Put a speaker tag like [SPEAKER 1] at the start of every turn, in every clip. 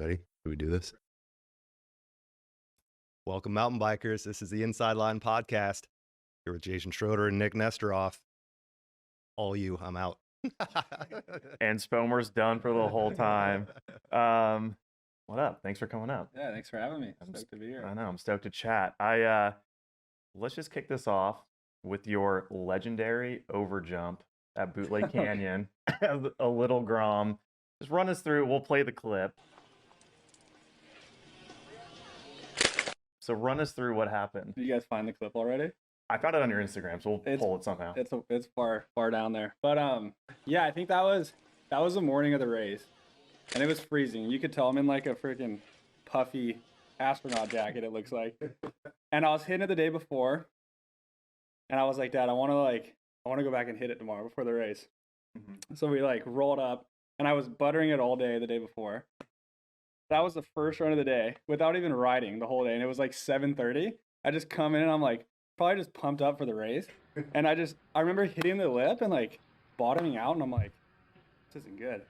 [SPEAKER 1] Ready? Should we do this? Welcome, mountain bikers. This is the Inside Line Podcast. Here with Jason Schroeder and Nik Nestoroff. All you, I'm out.
[SPEAKER 2] And Spomer's done for the whole time. What up? Thanks for coming out.
[SPEAKER 3] Yeah, thanks for having me. I'm stoked to be here.
[SPEAKER 2] I know, I'm stoked to chat. Let's just kick this off with your legendary overjump at Bootleg Canyon as a little Grom. Just run us through. We'll play the clip. So run us through what happened.
[SPEAKER 3] Did you guys find the clip already?
[SPEAKER 2] I found it on your Instagram, so we'll pull it somehow.
[SPEAKER 3] It's far down there. But yeah, I think that was the morning of the race, and it was freezing. You could tell I'm in like a freaking puffy astronaut jacket. It looks like, and I was hitting it the day before, and I was like, Dad, I want to go back and hit it tomorrow before the race. Mm-hmm. So we like rolled up, and I was buttering it all day the day before. That was the first run of the day without even riding the whole day, and it was like 7:30. I just come in and I'm like, probably just pumped up for the race. And I remember hitting the lip and like bottoming out, and I'm like, this isn't good.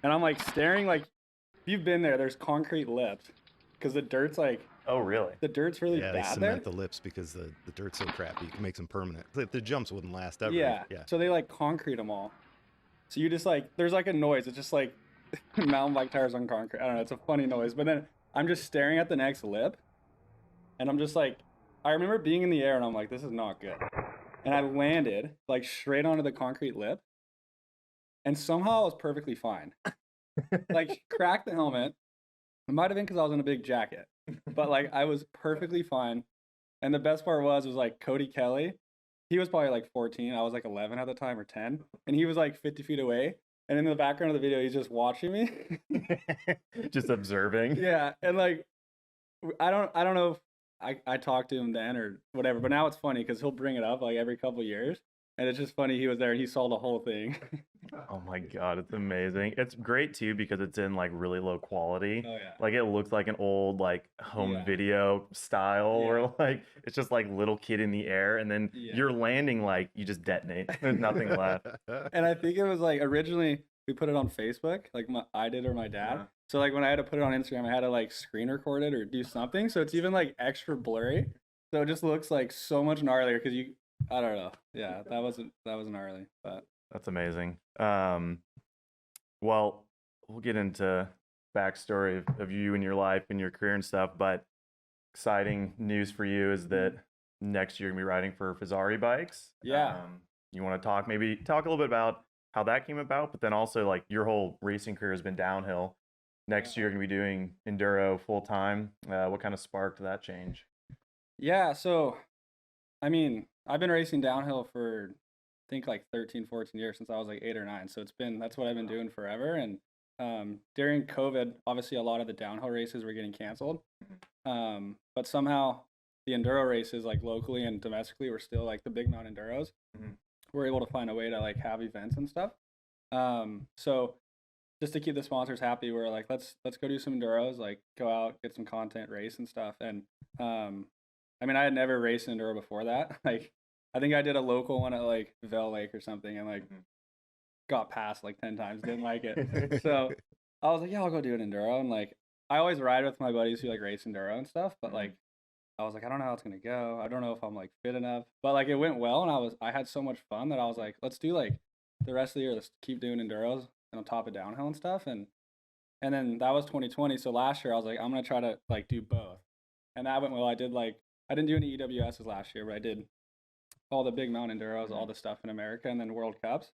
[SPEAKER 3] And I'm like staring, like, if you've been there, there's concrete lips because the dirt's like,
[SPEAKER 2] oh really?
[SPEAKER 3] The dirt's really bad there.
[SPEAKER 1] Yeah, they cement the lips because the dirt's so crappy. You can make them permanent. The jumps wouldn't last ever.
[SPEAKER 3] Yeah. So they like concrete them all. So you just like, there's like a noise. It's just like mountain bike tires on concrete. I don't know. It's a funny noise. But then I'm just staring at the next lip, and I'm just like, I remember being in the air and I'm like, this is not good. And I landed like straight onto the concrete lip, and somehow I was perfectly fine. Like, cracked the helmet. It might have been because I was in a big jacket, but like I was perfectly fine. And the best part was like Cody Kelly. He was probably like 14. I was like 11 at the time, or 10. And he was like 50 feet away. And in the background of the video, he's just watching me.
[SPEAKER 2] Just observing.
[SPEAKER 3] Yeah. And like, I don't know if I talked to him then or whatever, but now it's funny because he'll bring it up like every couple of years. And it's just funny, he was there and he saw the whole thing.
[SPEAKER 2] Oh my God, it's amazing. It's great too because it's in like really low quality.
[SPEAKER 3] Oh yeah.
[SPEAKER 2] Like it looks like an old like home video style, or like it's just like little kid in the air, and then you're landing like you just detonate. There's nothing left.
[SPEAKER 3] And I think it was like originally we put it on Facebook, like I did or my dad. Yeah. So like when I had to put it on Instagram, I had to like screen record it or do something. So it's even like extra blurry. So it just looks like so much gnarlier because I don't know. Yeah, that wasn't gnarly, but
[SPEAKER 2] that's amazing. Well, we'll get into backstory of you and your life and your career and stuff, but exciting news for you is that next year you're gonna be riding for Fezzari Bikes.
[SPEAKER 3] Yeah.
[SPEAKER 2] You want to talk a little bit about how that came about, but then also like your whole racing career has been downhill. Next year you're gonna be doing Enduro full time. What kind of sparked that change?
[SPEAKER 3] Yeah, so I mean, I've been racing downhill for I think like 13, 14 years, since I was like 8 or 9. So that's what I've been doing forever. And during COVID, obviously a lot of the downhill races were getting canceled. But somehow the Enduro races, like locally and domestically, were still like the big mountain Enduros. Mm-hmm. We're able to find a way to like have events and stuff. So just to keep the sponsors happy, we're like, let's go do some Enduros, like go out, get some content, race and stuff. And I mean, I had never raced an Enduro before that. Like, I think I did a local one at like Vail Lake or something, and like got passed like 10 times, didn't like it. So I was like, yeah, I'll go do an Enduro. And like, I always ride with my buddies who like race Enduro and stuff, but like, I was like, I don't know how it's gonna go. I don't know if I'm like fit enough. But like, it went well, and I had so much fun that I was like, let's do like the rest of the year. Let's keep doing Enduros and on top of downhill and stuff. And then that was 2020. So last year I was like, I'm gonna try to like do both, and that went well. I didn't do any EWSs last year, but I did all the big mountain Enduros, all the stuff in America, and then World Cups.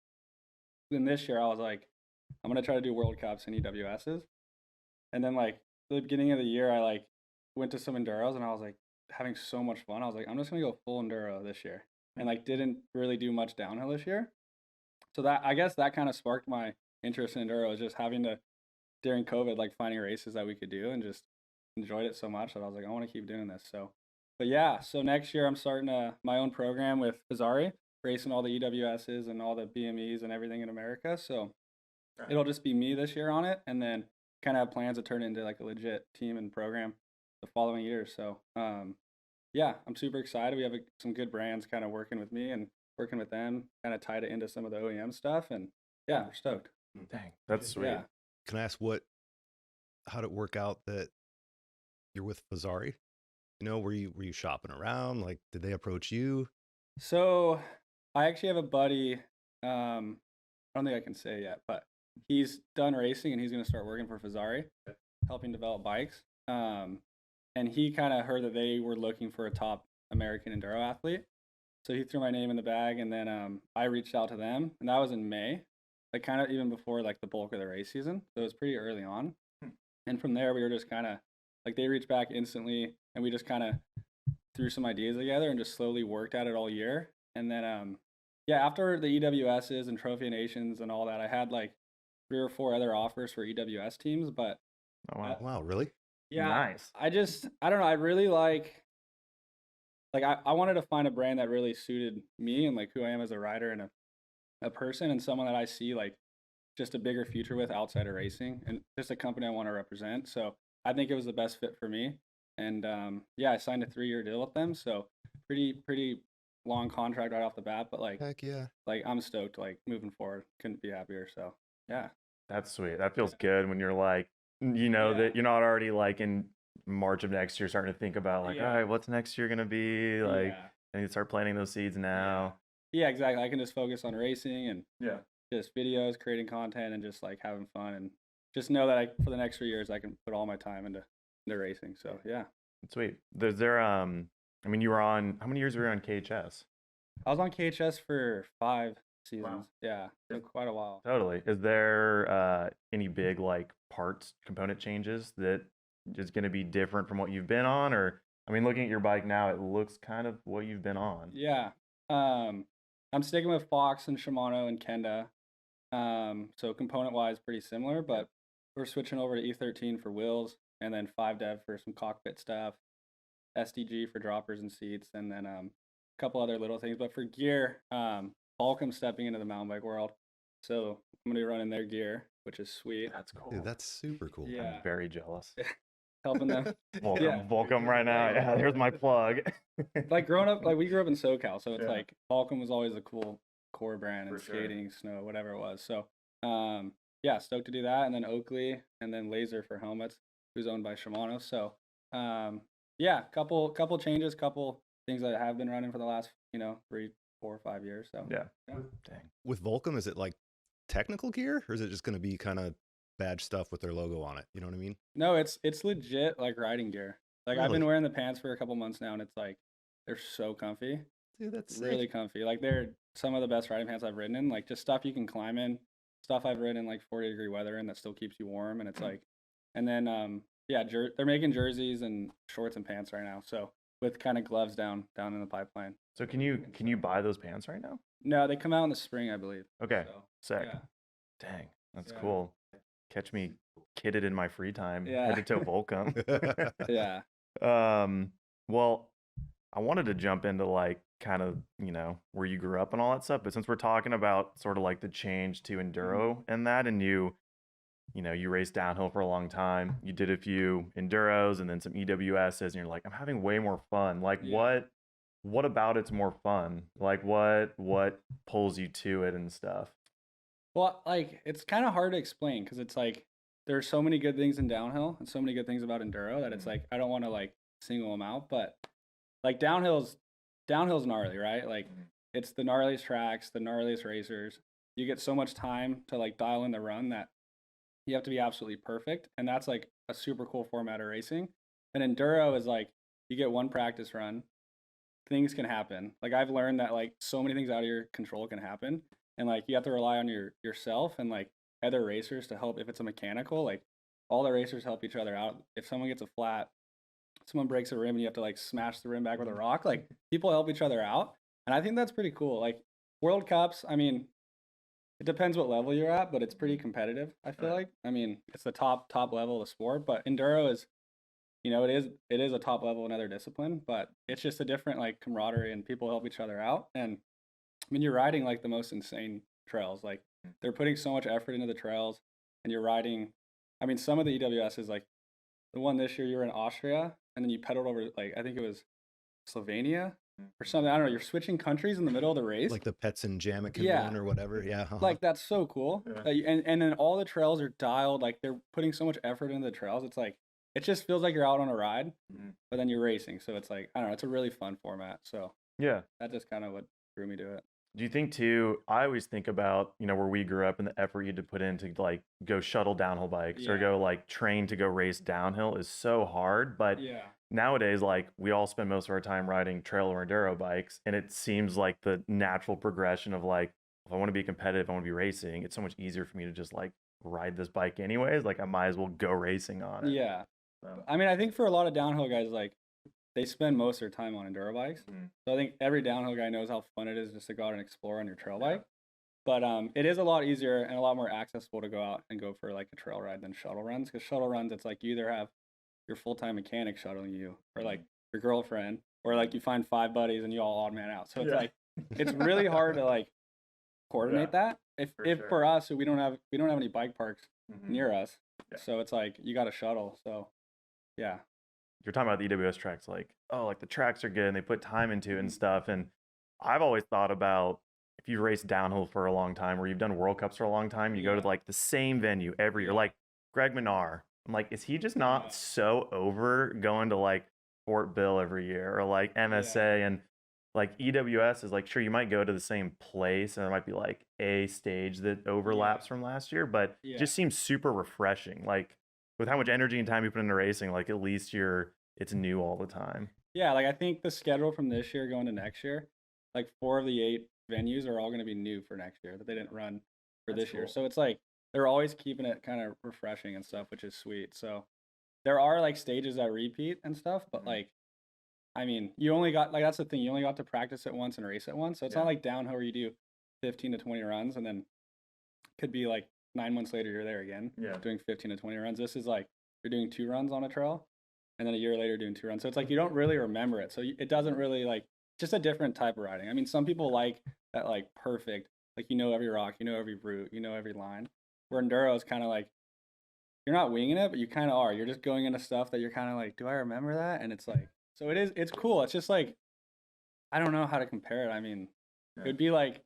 [SPEAKER 3] Then this year I was like, I'm gonna try to do World Cups and EWSs. And then like the beginning of the year, I like went to some Enduros, and I was like having so much fun. I was like, I'm just gonna go full Enduro this year, and like didn't really do much downhill this year. So that, I guess that kind of sparked my interest in Enduro, is just having to, during COVID, like finding races that we could do, and just enjoyed it so much that I was like, I want to keep doing this. But yeah, so next year I'm starting my own program with Fezzari, racing all the EWSs and all the BMEs and everything in America. So it'll just be me this year on it, and then kind of have plans to turn it into like a legit team and program the following year. So yeah, I'm super excited. We have some good brands kind of working with me and working with them, kind of tied it into some of the OEM stuff. And yeah, we're stoked.
[SPEAKER 2] Dang, that's sweet.
[SPEAKER 3] Yeah.
[SPEAKER 1] Can I ask what how'd it work out that you're with Fezzari? You know, were you shopping around? Like, did they approach you?
[SPEAKER 3] So I actually have a buddy. I don't think I can say yet, but he's done racing and he's going to start working for Fezzari, helping develop bikes. And he kind of heard that they were looking for a top American enduro athlete. So he threw my name in the bag, and then I reached out to them, and that was in May, like kind of even before like the bulk of the race season. So it was pretty early on. And from there, we were just kind of like, they reached back instantly, and we just kind of threw some ideas together and just slowly worked at it all year. And then, yeah, after the EWSs and Trophy Nations and all that, I had like 3 or 4 other offers for EWS teams, but
[SPEAKER 2] Oh wow.
[SPEAKER 1] Wow, really?
[SPEAKER 3] yeah,
[SPEAKER 2] Nice.
[SPEAKER 3] I don't know. I really like I wanted to find a brand that really suited me and like who I am as a rider and a person, and someone that I see like just a bigger future with outside of racing, and just a company I want to represent. So I think it was the best fit for me. And yeah, I signed a 3-year deal with them. So pretty long contract right off the bat, but
[SPEAKER 1] Heck yeah.
[SPEAKER 3] like I'm stoked, like moving forward. Couldn't be happier. So yeah.
[SPEAKER 2] That's sweet. That feels good when you're like, you know,
[SPEAKER 3] Yeah.
[SPEAKER 2] that you're not already like in March of next year starting to think about like,
[SPEAKER 3] Yeah.
[SPEAKER 2] all right, what's next year gonna be? Like,
[SPEAKER 3] Yeah.
[SPEAKER 2] and you start planting those seeds now.
[SPEAKER 3] Yeah, exactly. I can just focus on racing and
[SPEAKER 2] Yeah.
[SPEAKER 3] just videos, creating content, and just like having fun, and just know that for the next 3 years I can put all my time into racing. So yeah.
[SPEAKER 2] Sweet. Is there I mean, you were on, how many years were you on KHS?
[SPEAKER 3] I was on KHS for 5 seasons. Yeah,
[SPEAKER 2] Yeah.
[SPEAKER 3] quite a while.
[SPEAKER 2] Totally. Is there any big like parts component changes that is going to be different from what you've been on? Or I mean, looking at your bike now, it looks kind of what you've been on.
[SPEAKER 3] Yeah. I'm sticking with Fox and Shimano and Kenda. So component wise, pretty similar, but we're switching over to E13 for wheels, and then 5dev for some cockpit stuff, SDG for droppers and seats, and then a couple other little things. But for gear, Volcom stepping into the mountain bike world, so I'm gonna be running their gear, which is sweet.
[SPEAKER 2] That's cool.
[SPEAKER 1] Dude, that's super cool.
[SPEAKER 3] Yeah.
[SPEAKER 2] I'm very jealous.
[SPEAKER 3] Helping them.
[SPEAKER 2] Volcom,
[SPEAKER 3] Yeah.
[SPEAKER 2] Volcom right now. Yeah, there's my plug.
[SPEAKER 3] Like growing up, like we grew up in SoCal, so it's
[SPEAKER 2] Yeah.
[SPEAKER 3] like Volcom was always a cool core brand, and
[SPEAKER 2] For sure.
[SPEAKER 3] skating, snow, whatever it was. So yeah, stoked to do that. And then Oakley, and then Laser for helmets, who's owned by Shimano. So yeah, couple changes, couple things that have been running for the last 3, 4, 5 years. So
[SPEAKER 2] Yeah.
[SPEAKER 3] Yeah.
[SPEAKER 2] Dang.
[SPEAKER 1] With Volcom, is it like technical gear, or is it just going to be kind of badge stuff with their logo on it? You know what I mean?
[SPEAKER 3] No, it's legit like riding gear. Like I've been
[SPEAKER 1] Really?
[SPEAKER 3] wearing the pants for a couple months now, and it's like they're so comfy.
[SPEAKER 1] Dude, that's sick.
[SPEAKER 3] Really comfy. Like they're some of the best riding pants I've ridden in. Like just stuff you can climb in, stuff I've ridden in like 40-degree weather and that still keeps you warm. And it's like, and then yeah, they're making jerseys and shorts and pants right now. So with kind of gloves down in the pipeline.
[SPEAKER 2] So can you buy those pants right now?
[SPEAKER 3] No, they come out in the spring, I believe.
[SPEAKER 2] Okay.
[SPEAKER 3] So,
[SPEAKER 2] Sick.
[SPEAKER 3] yeah.
[SPEAKER 2] Dang. That's
[SPEAKER 3] Yeah.
[SPEAKER 2] cool. Catch me kitted in my free time.
[SPEAKER 3] Yeah.
[SPEAKER 2] Head to toe Volcom.
[SPEAKER 3] Yeah.
[SPEAKER 2] Well, I wanted to jump into like kind of, where you grew up and all that stuff, but since we're talking about sort of like the change to enduro and that, and you raced downhill for a long time, you did a few enduros and then some EWSs, and you're like, I'm having way more fun. Like
[SPEAKER 3] Yeah.
[SPEAKER 2] what about it's more fun? Like what pulls you to it and stuff?
[SPEAKER 3] Well, like it's kind of hard to explain because it's like there's so many good things in downhill and so many good things about enduro that it's like I don't want to like single them out, but like downhill's gnarly, right? Like it's the gnarliest tracks, the gnarliest racers. You get so much time to like dial in the run that you have to be absolutely perfect, and that's like a super cool format of racing. And enduro is like you get one practice run, things can happen. Like I've learned that like so many things out of your control can happen, and like you have to rely on yourself and like other racers to help. If it's a mechanical, like all the racers help each other out. If someone gets a flat, someone breaks a rim and you have to like smash the rim back with a rock, like people help each other out, and I think that's pretty cool. Like World Cups, I mean, it depends what level you're at, but it's pretty competitive, I feel like. I mean, it's the top level of the sport, but enduro is, it is a top level in other discipline, but it's just a different like camaraderie, and people help each other out. And I mean, you're riding like the most insane trails. Like they're putting so much effort into the trails, and you're riding. I mean, some of the EWS is like the one this year you were in Austria, and then you pedaled over like I think it was Slovenia, or something. I don't know. You're switching countries in the middle of the race.
[SPEAKER 1] Like the Pets and Jamakin
[SPEAKER 3] Yeah.
[SPEAKER 1] one or whatever. Yeah.
[SPEAKER 3] Like that's so cool.
[SPEAKER 2] Yeah.
[SPEAKER 3] And then all the trails are dialed. Like they're putting so much effort into the trails. It's like it just feels like you're out on a ride, but then you're racing. So it's like I don't know. It's a really fun format. So
[SPEAKER 2] Yeah.
[SPEAKER 3] that's just kind of what drew me to it.
[SPEAKER 2] Do you think too? I always think about where we grew up and the effort you had to put in to like go shuttle downhill bikes or
[SPEAKER 3] Yeah.
[SPEAKER 2] go like train to go race downhill is so hard. But
[SPEAKER 3] Yeah.
[SPEAKER 2] nowadays, like we all spend most of our time riding trail or enduro bikes, and it seems like the natural progression of like if I want to be competitive, I want to be racing. It's so much easier for me to just like ride this bike anyways. Like I might as well go racing on it.
[SPEAKER 3] Yeah.
[SPEAKER 2] So,
[SPEAKER 3] I mean, I think for a lot of downhill guys, like they spend most of their time on enduro bikes. So I think every downhill guy knows how fun it is just to go out and explore on your trail bike. But it is a lot easier and a lot more accessible to go out and go for like a trail ride than shuttle runs. Because shuttle runs, it's like you either have your full-time mechanic shuttling you, or like your girlfriend, or like you find 5 buddies and you all odd man out. So it's like it's really hard to like coordinate that. For us, we don't have any bike parks near us, so it's like you got to shuttle. So yeah.
[SPEAKER 2] You're talking about the EWS tracks, like, oh, like the tracks are good and they put time into it and stuff. And I've always thought about if you race downhill for a long time or you've done World Cups for a long time, you go to like the same venue every year, like Greg Minnaar. I'm like, is he just not so over going to like Fort Bill every year or like MSA? And like EWS is like, sure, you might go to the same place and there might be like a stage that overlaps from last year, but it just seems super refreshing. Like, with how much energy and time you put into racing, like at least it's new all the time.
[SPEAKER 3] Yeah, like I think the schedule from this year going to next year, like 4 of the 8 venues are all going to be new for next year that they didn't run for this year. So it's like they're always keeping it kind of refreshing and stuff, which is sweet. So there are like stages that repeat and stuff, but like, I mean, you only got like that's the thing, you only got to practice it once and race it once. So it's not like downhill where you do 15 to 20 runs and then could be like 9 months later you're there again doing 15 to 20 runs. This is like you're doing 2 runs on a trail and then a year later doing 2 runs. So it's like you don't really remember it. So it doesn't really like just a different type of riding. I mean, some people like that like perfect, like you know every rock, you know every route, you know every line. Where enduro is kind of like you're not winging it, but you kind of are. You're just going into stuff that you're kind of like, do I remember that? And it's like so it's cool. It's just like I don't know how to compare it. I mean, it'd be like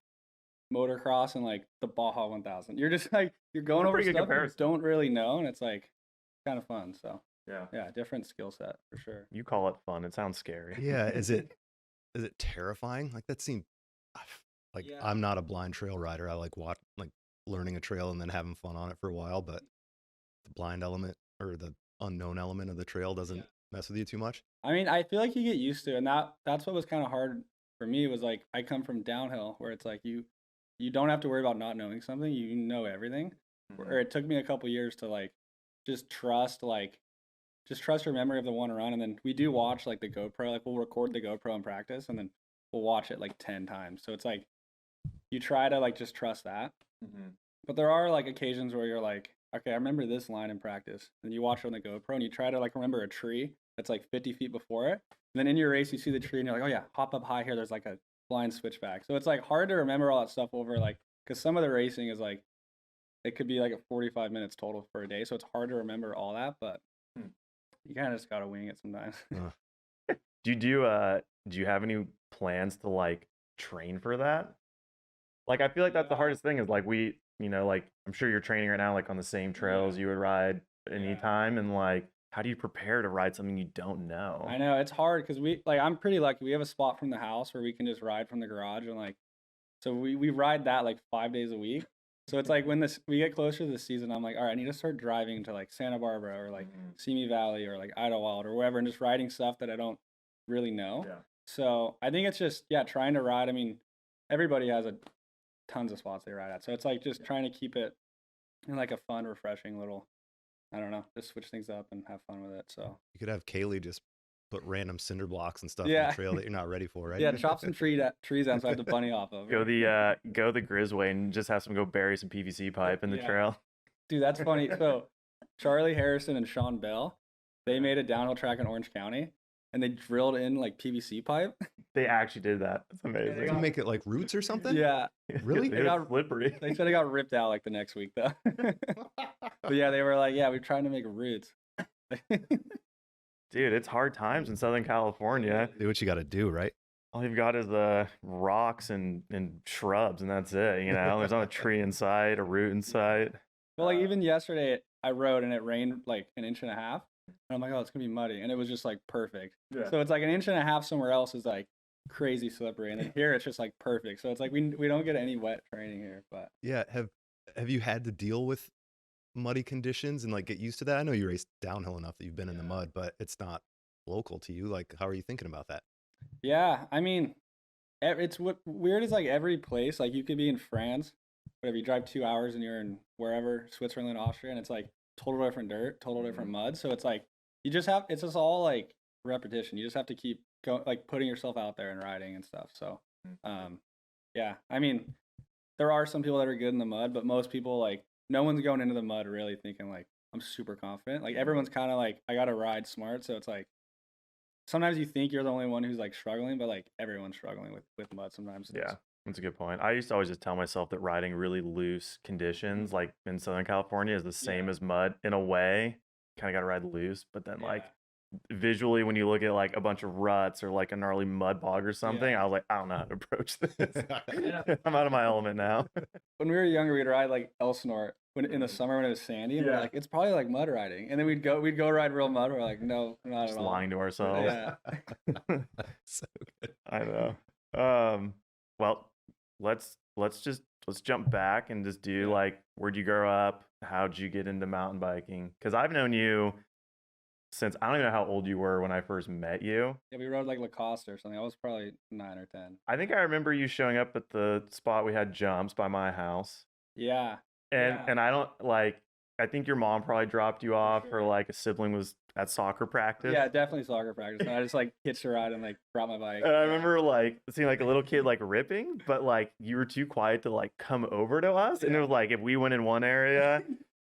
[SPEAKER 3] motocross and like the Baja 1000. You're just like you're going over stuff you don't really know, and it's like kind of fun. So yeah, different skill set for sure.
[SPEAKER 2] You call it fun. It sounds scary.
[SPEAKER 1] Yeah, is it terrifying? Like that seemed like I'm not a blind trail rider. I like learning a trail and then having fun on it for a while, but the blind element or the unknown element of the trail doesn't mess with you too much.
[SPEAKER 3] I mean, I feel like you get used to it, and that's what was kind of hard for me was like I come from downhill where it's like you don't have to worry about not knowing something. You know everything. Or it took me a couple years to like just trust your memory of the one run, and then we do watch like the GoPro. Like we'll record the GoPro in practice, and then we'll watch it like 10 times. So it's like you try to like just trust that. But there are like occasions where you're like, okay, I remember this line in practice, and you watch it on the GoPro, and you try to like remember a tree that's like 50 feet before it. And then in your race, you see the tree, and you're like, oh yeah, hop up high here. There's like a blind switchback. So it's like hard to remember all that stuff over like because some of the racing is like it could be like a 45 minutes total for a day, so it's hard to remember all that, but you kind of just gotta wing it sometimes.
[SPEAKER 2] Do you have any plans to like train for that? Like I feel like that's the hardest thing is like we like I'm sure you're training right now like on the same trails you would ride anytime, and like how do you prepare to ride something you don't know?
[SPEAKER 3] I know it's hard because I'm pretty lucky. We have a spot from the house where we can just ride from the garage, and like so we ride that like 5 days a week. So it's like when we get closer to the season, I'm like, all right, I need to start driving to like Santa Barbara or like Simi Valley or like Idlewild or wherever, and just riding stuff that I don't really know. So I think it's just trying to ride. I mean, everybody has tons of spots they ride at, so it's like just trying to keep it in like a fun, refreshing little. I don't know, just switch things up and have fun with it. So
[SPEAKER 1] you could have Kailey just put random cinder blocks and stuff on the trail that you're not ready for, right?
[SPEAKER 3] Yeah, chop some trees out so I have the bunny off of.
[SPEAKER 2] Go the Grizz way and just have some go bury some PVC pipe in the trail.
[SPEAKER 3] Dude, that's funny. So Charlie Harrison and Shawn Bell, they made a downhill track in Orange County, and they drilled in like PVC pipe.
[SPEAKER 2] They actually did that. That's amazing.
[SPEAKER 1] They make it like roots or something?
[SPEAKER 3] Yeah.
[SPEAKER 1] Really?
[SPEAKER 2] They got slippery.
[SPEAKER 3] They said it got ripped out like the next week though. But yeah, they were like, we're trying to make roots.
[SPEAKER 2] Dude, it's hard times in Southern California.
[SPEAKER 1] Do what you got to do, right?
[SPEAKER 2] All you've got is rocks and shrubs, and that's it. You know, there's not a tree in sight, a root in sight.
[SPEAKER 3] Well, like even yesterday, I rode and it rained like an inch and a half, and I'm like, oh, it's gonna be muddy, and it was just like perfect.
[SPEAKER 2] Yeah.
[SPEAKER 3] So it's like an inch and a half somewhere else is like crazy slippery, and then here it's just like perfect. So it's like we don't get any wet training here, but
[SPEAKER 1] Yeah, have you had to deal with muddy conditions and like get used to that? I know you race downhill enough that you've been in the mud, but it's not local to you. Like, how are you thinking about that?
[SPEAKER 3] yeah, I mean, it's what weird is like every place, like you could be in France, whatever, you drive 2 hours and you're in wherever, Switzerland, Austria, and it's like total different dirt, total different mud. So it's like it's just all like repetition. You just have to keep going, like putting yourself out there and riding and stuff. So, yeah, I mean, there are some people that are good in the mud, but most people like no one's going into the mud really thinking like I'm super confident. Like everyone's kind of like I gotta ride smart. So it's like sometimes you think you're the only one who's like struggling, but like everyone's struggling with mud sometimes.
[SPEAKER 2] Yeah, that's a good point. I used to always just tell myself that riding really loose conditions, like in Southern California, is the same as mud in a way. Kind of got to ride loose, but then like visually, when you look at like a bunch of ruts or like a gnarly mud bog or something, I was like, I don't know how to approach this. I'm out of my element now.
[SPEAKER 3] When we were younger, we'd ride like Elsinore in the summer when it was sandy, and we're like, it's probably like mud riding, and then we'd go ride real mud. We're like, no, not
[SPEAKER 2] Just
[SPEAKER 3] at all.
[SPEAKER 2] lying to ourselves.
[SPEAKER 3] Yeah.
[SPEAKER 1] So good.
[SPEAKER 2] I know. Well, let's jump back and just do like, where'd you grow up? How'd you get into mountain biking? Because I've known you since I don't even know how old you were when I first met you.
[SPEAKER 3] Yeah, we rode like Lacoste or something. I was probably 9 or 10.
[SPEAKER 2] I think I remember you showing up at the spot we had jumps by my house.
[SPEAKER 3] Yeah.
[SPEAKER 2] And I don't like, I think your mom probably dropped you off or like a sibling was at soccer practice.
[SPEAKER 3] Yeah, definitely soccer practice. And I just like hitched a ride and like brought my bike.
[SPEAKER 2] And I remember like seeing like a little kid like ripping, but like you were too quiet to like come over to us. And it was like if we went in one area,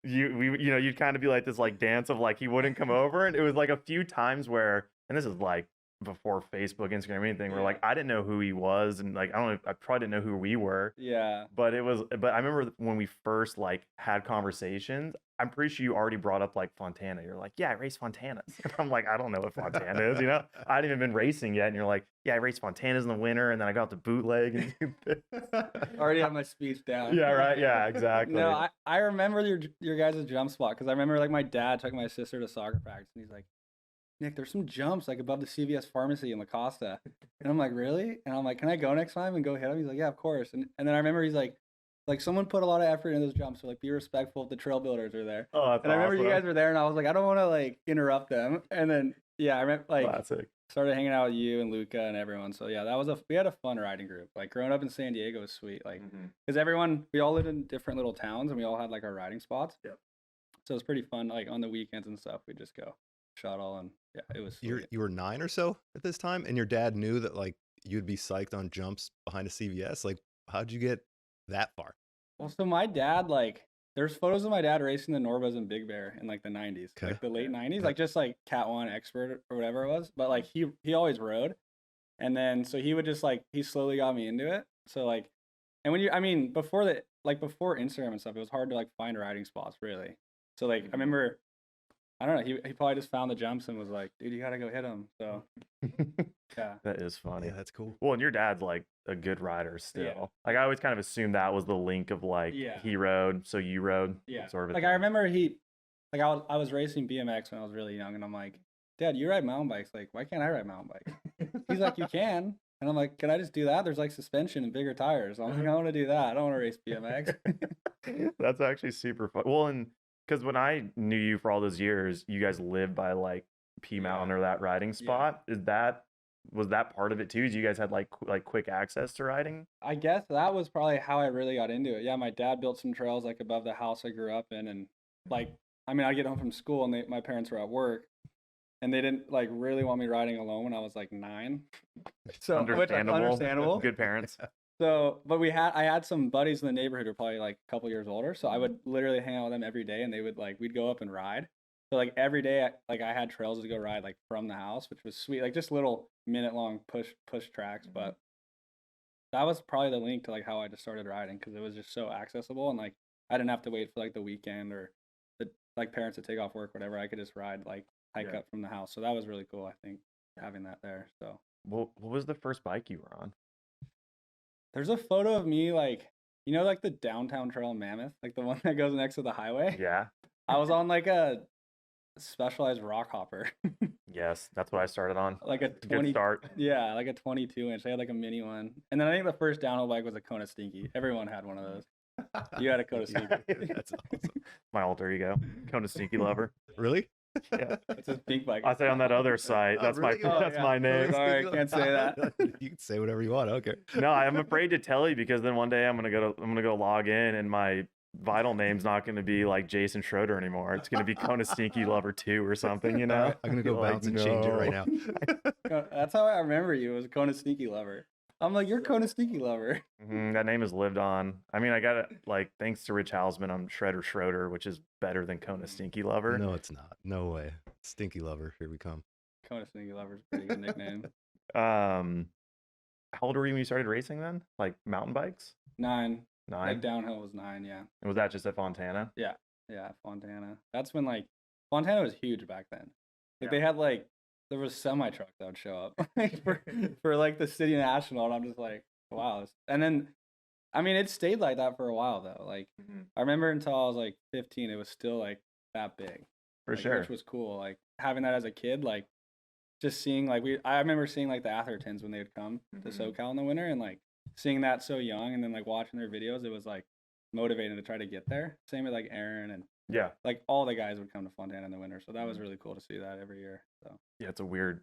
[SPEAKER 2] you'd kind of be like this like dance of like he wouldn't come over. And it was like a few times where, and this is like before Facebook, Instagram, or anything, where like I didn't know who he was, and like I probably didn't know who we were.
[SPEAKER 3] Yeah.
[SPEAKER 2] But I remember when we first like had conversations, I'm pretty sure you already brought up like Fontana. You're like, yeah, I race Fontanas. And I'm like, I don't know what Fontana is, you know? I hadn't even been racing yet. And you're like, yeah, I raced Fontanas in the winter, and then I got the bootleg.
[SPEAKER 3] Already have my speech down.
[SPEAKER 2] Yeah, right. Yeah, exactly.
[SPEAKER 3] No, I remember your guys' jump spot because I remember like my dad took my sister to soccer practice, and he's like, Nick, there's some jumps like above the CVS pharmacy in La Costa. And I'm like, really? And I'm like, can I go next time and go hit him? He's like, yeah, of course. And then I remember he's like someone put a lot of effort into those jumps, so like be respectful if the trail builders are there.
[SPEAKER 2] Oh, that's
[SPEAKER 3] and I remember
[SPEAKER 2] awesome.
[SPEAKER 3] you guys were there, and I was like, I don't want to like interrupt them. And then I remember like
[SPEAKER 2] Classic.
[SPEAKER 3] Started hanging out with you and Luca and everyone. So yeah, we had a fun riding group. Like growing up in San Diego was sweet. Like because we all lived in different little towns, and we all had like our riding spots.
[SPEAKER 2] Yep.
[SPEAKER 3] So it was pretty fun. Like on the weekends and stuff, we'd just go shuttle, and yeah, it was sweet.
[SPEAKER 1] You were 9 or so at this time, and your dad knew that like you'd be psyched on jumps behind a CVS. Like, how'd you get that far?
[SPEAKER 3] Well, so my dad, like, there's photos of my dad racing the Norbas and Big Bear in like the 90s, like the late 90s, like just like Cat 1 Expert or whatever it was. But like he always rode, and then so he would just like he slowly got me into it. So like, and before Instagram and stuff, it was hard to like find riding spots really. So like I remember, I don't know, he probably just found the jumps and was like, dude, you gotta go hit them. So yeah,
[SPEAKER 2] that is funny.
[SPEAKER 1] Yeah, that's cool.
[SPEAKER 2] Well, and your dad's like a good rider still.
[SPEAKER 3] Yeah.
[SPEAKER 2] Like I always kind of assumed that was the link of like he rode, so you rode.
[SPEAKER 3] Yeah,
[SPEAKER 2] sort of.
[SPEAKER 3] Like I remember I was racing BMX when I was really young, and I'm like, Dad, you ride mountain bikes. Like, why can't I ride mountain bikes? He's like, you can. And I'm like, can I just do that? There's like suspension and bigger tires. I'm like, I want to do that. I don't want to race BMX.
[SPEAKER 2] That's actually super fun. Well, and because when I knew you for all those years, you guys lived by like P Mountain or that riding spot. Was that part of it too? You guys had like quick access to riding?
[SPEAKER 3] I guess that was probably how I really got into it. Yeah, my dad built some trails like above the house I grew up in, and like I'd get home from school and my parents were at work, and they didn't like really want me riding alone when I was like 9. So understandable.
[SPEAKER 2] Good parents.
[SPEAKER 3] So, but I had some buddies in the neighborhood who were probably like a couple years older. So I would literally hang out with them every day, and they would we'd go up and ride. So like every day, I had trails to go ride like from the house, which was sweet. Like just little minute-long push tracks. But that was probably the link to like how I just started riding, because it was just so accessible, and like I didn't have to wait for like the weekend or the like parents to take off work, whatever. I could just ride hike up from the house. So that was really cool, I think, having that there. So
[SPEAKER 2] what was the first bike you were on?
[SPEAKER 3] There's a photo of me, like, you know, like the downtown trail in Mammoth, like the one that goes next to the highway.
[SPEAKER 2] Yeah.
[SPEAKER 3] I was on like a Specialized rock hopper.
[SPEAKER 2] Yes, that's what I started on.
[SPEAKER 3] Like a
[SPEAKER 2] Good
[SPEAKER 3] 20,
[SPEAKER 2] start.
[SPEAKER 3] yeah, like a 22 inch. I had like a mini one. And then I think the first downhill bike was a Kona Stinky. Everyone had one of those. You had a Kona Stinky.
[SPEAKER 1] That's awesome.
[SPEAKER 2] My alter ego, Kona Sneaky Lover.
[SPEAKER 1] Really?
[SPEAKER 2] Yeah.
[SPEAKER 3] It's a pink bike.
[SPEAKER 2] I say on that other site.
[SPEAKER 1] Oh,
[SPEAKER 2] That's
[SPEAKER 1] really?
[SPEAKER 2] my that's
[SPEAKER 3] yeah.
[SPEAKER 2] my name.
[SPEAKER 3] Sorry, I can't say that.
[SPEAKER 1] You can say whatever you want. Okay.
[SPEAKER 2] No, I'm afraid to tell you because then one day I'm gonna go log in and my vital name's not gonna be like Jason Schroeder anymore. It's gonna be Kona Sneaky Lover 2 or something, you know?
[SPEAKER 1] I'm gonna go
[SPEAKER 2] Like,
[SPEAKER 1] bounce and change it right
[SPEAKER 2] no.
[SPEAKER 1] now.
[SPEAKER 3] That's how I remember you, was Kona Sneaky Lover. I'm like, you're Kona Sneaky Lover.
[SPEAKER 2] That name has lived on. I mean, I got it, like, thanks to Rich Hausman, I'm Shredder Schroeder, which is better than Kona Stinky Lover.
[SPEAKER 1] No, it's not. No way. Stinky Lover. Here we come.
[SPEAKER 3] Kona Sneaky Lover's a pretty good nickname.
[SPEAKER 2] How old were you when you started racing then? Like mountain bikes?
[SPEAKER 3] 9.
[SPEAKER 2] 9?
[SPEAKER 3] Like downhill was 9, yeah.
[SPEAKER 2] And was that just at Fontana?
[SPEAKER 3] Yeah, Fontana. That's when, like, Fontana was huge back then. Like,
[SPEAKER 2] Yeah.
[SPEAKER 3] they had, like, there was semi trucks that would show up for like the city national, and I'm just like, wow. And then, I mean, it stayed like that for a while though. Like, I remember until I was like 15, it was still like that big.
[SPEAKER 2] For
[SPEAKER 3] like,
[SPEAKER 2] sure.
[SPEAKER 3] Which was cool. Like having that as a kid, like just seeing like I remember seeing like the Athertons when they would come to SoCal in the winter, and like seeing that so young, and then like watching their videos, it was like motivating to try to get there. Same with like Aaron and
[SPEAKER 2] Yeah.
[SPEAKER 3] like all the guys would come to Fontana in the winter, so that was really cool to see that every year. So
[SPEAKER 2] Yeah, it's a weird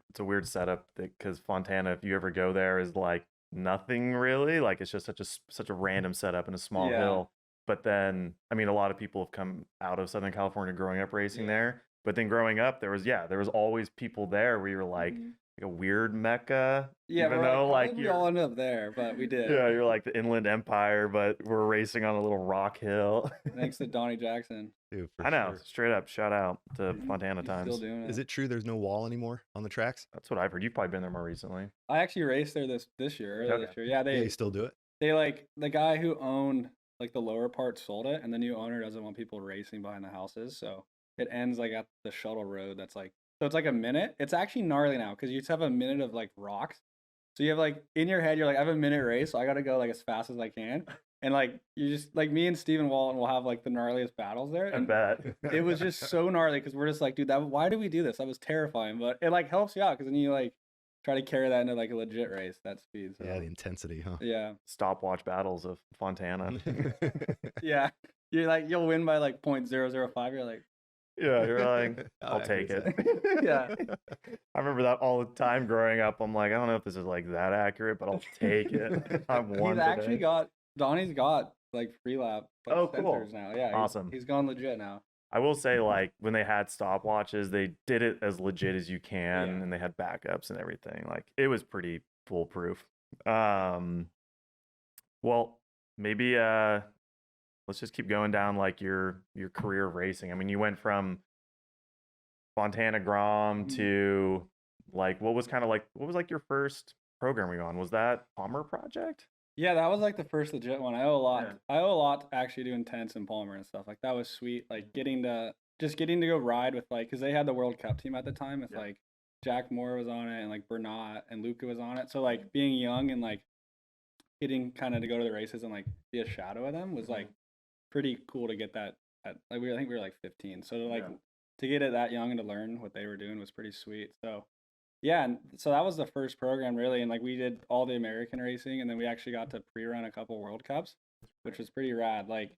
[SPEAKER 2] setup because Fontana, if you ever go there, is like nothing really. Like it's just such a random setup in a small
[SPEAKER 3] Yeah.
[SPEAKER 2] hill. But then, I mean, a lot of people have come out of Southern California growing up racing there. But then growing up, there was always people there where you're like a weird mecca.
[SPEAKER 3] yeah,
[SPEAKER 2] even
[SPEAKER 3] we're
[SPEAKER 2] though
[SPEAKER 3] like,
[SPEAKER 2] like
[SPEAKER 3] we all ended up there, but we did.
[SPEAKER 2] yeah, you're like the Inland Empire, but we're racing on a little rock hill.
[SPEAKER 3] Thanks to Donnie Jackson.
[SPEAKER 1] Dude, for
[SPEAKER 2] I know,
[SPEAKER 1] sure.
[SPEAKER 2] straight up, shout out to Fontana
[SPEAKER 3] He's
[SPEAKER 2] times.
[SPEAKER 3] still doing it.
[SPEAKER 1] Is it true there's no wall anymore on the tracks?
[SPEAKER 2] That's what I've heard. You've probably been there more recently.
[SPEAKER 3] I actually raced there this year. Earlier
[SPEAKER 2] Okay.
[SPEAKER 3] this year. Yeah,
[SPEAKER 1] Yeah, you still do it?
[SPEAKER 3] they like the guy who owned like the lower part sold it, and the new owner doesn't want people racing behind the houses, so it ends like at the shuttle road. That's like, so it's like a minute. It's actually gnarly now because you just have a minute of like rocks. So you have like in your head, you're like, I have a minute race, so I gotta go like as fast as I can. And like you just like me and Steven Walton will have like the gnarliest battles there.
[SPEAKER 2] I
[SPEAKER 3] And
[SPEAKER 2] bet.
[SPEAKER 3] it was just so gnarly because we're just like, dude, why did we do this? That was terrifying, but it like helps you out because then you like try to carry that into like a legit race, that speed. So.
[SPEAKER 1] Yeah, the intensity, huh?
[SPEAKER 3] Yeah.
[SPEAKER 2] Stopwatch battles of Fontana.
[SPEAKER 3] Yeah. You're like, you'll win by like 0.005. You're like,
[SPEAKER 2] Yeah, you're like,
[SPEAKER 1] How
[SPEAKER 2] I'll take it.
[SPEAKER 1] accurate is
[SPEAKER 3] yeah.
[SPEAKER 2] I remember that all the time growing up. I'm like, I don't know if this is like that accurate, but I'll take it. I've won
[SPEAKER 3] He's actually
[SPEAKER 2] today.
[SPEAKER 3] Donnie's got like free lap like,
[SPEAKER 2] Oh, cool.
[SPEAKER 3] sensors now. Yeah.
[SPEAKER 2] Awesome.
[SPEAKER 3] He's gone legit now.
[SPEAKER 2] I will say, like, when they had stopwatches, they did it as legit as you can,
[SPEAKER 3] Yeah.
[SPEAKER 2] and they had backups and everything. Like, it was pretty foolproof. Well, maybe let's just keep going down like your career of racing. I mean, you went from Fontana Grom to like what was your first program were you on? Was that Palmer Project?
[SPEAKER 3] Yeah, that was like the first legit one. I owe a lot.
[SPEAKER 2] Yeah.
[SPEAKER 3] I owe a lot to actually do Intense and Palmer and stuff. Like that was sweet. Like getting to go ride with like, because they had the World Cup team at the time with like Jack Moore was on it and like Bernat and Luca was on it. So like being young and like getting kind of to go to the races and like be a shadow of them was like pretty cool to get that. I think we were like 15. So to like to get it that young and to learn what they were doing was pretty sweet. So yeah, and so that was the first program really, and like we did all the American racing, and then we actually got to pre-run a couple World Cups, which was pretty rad. Like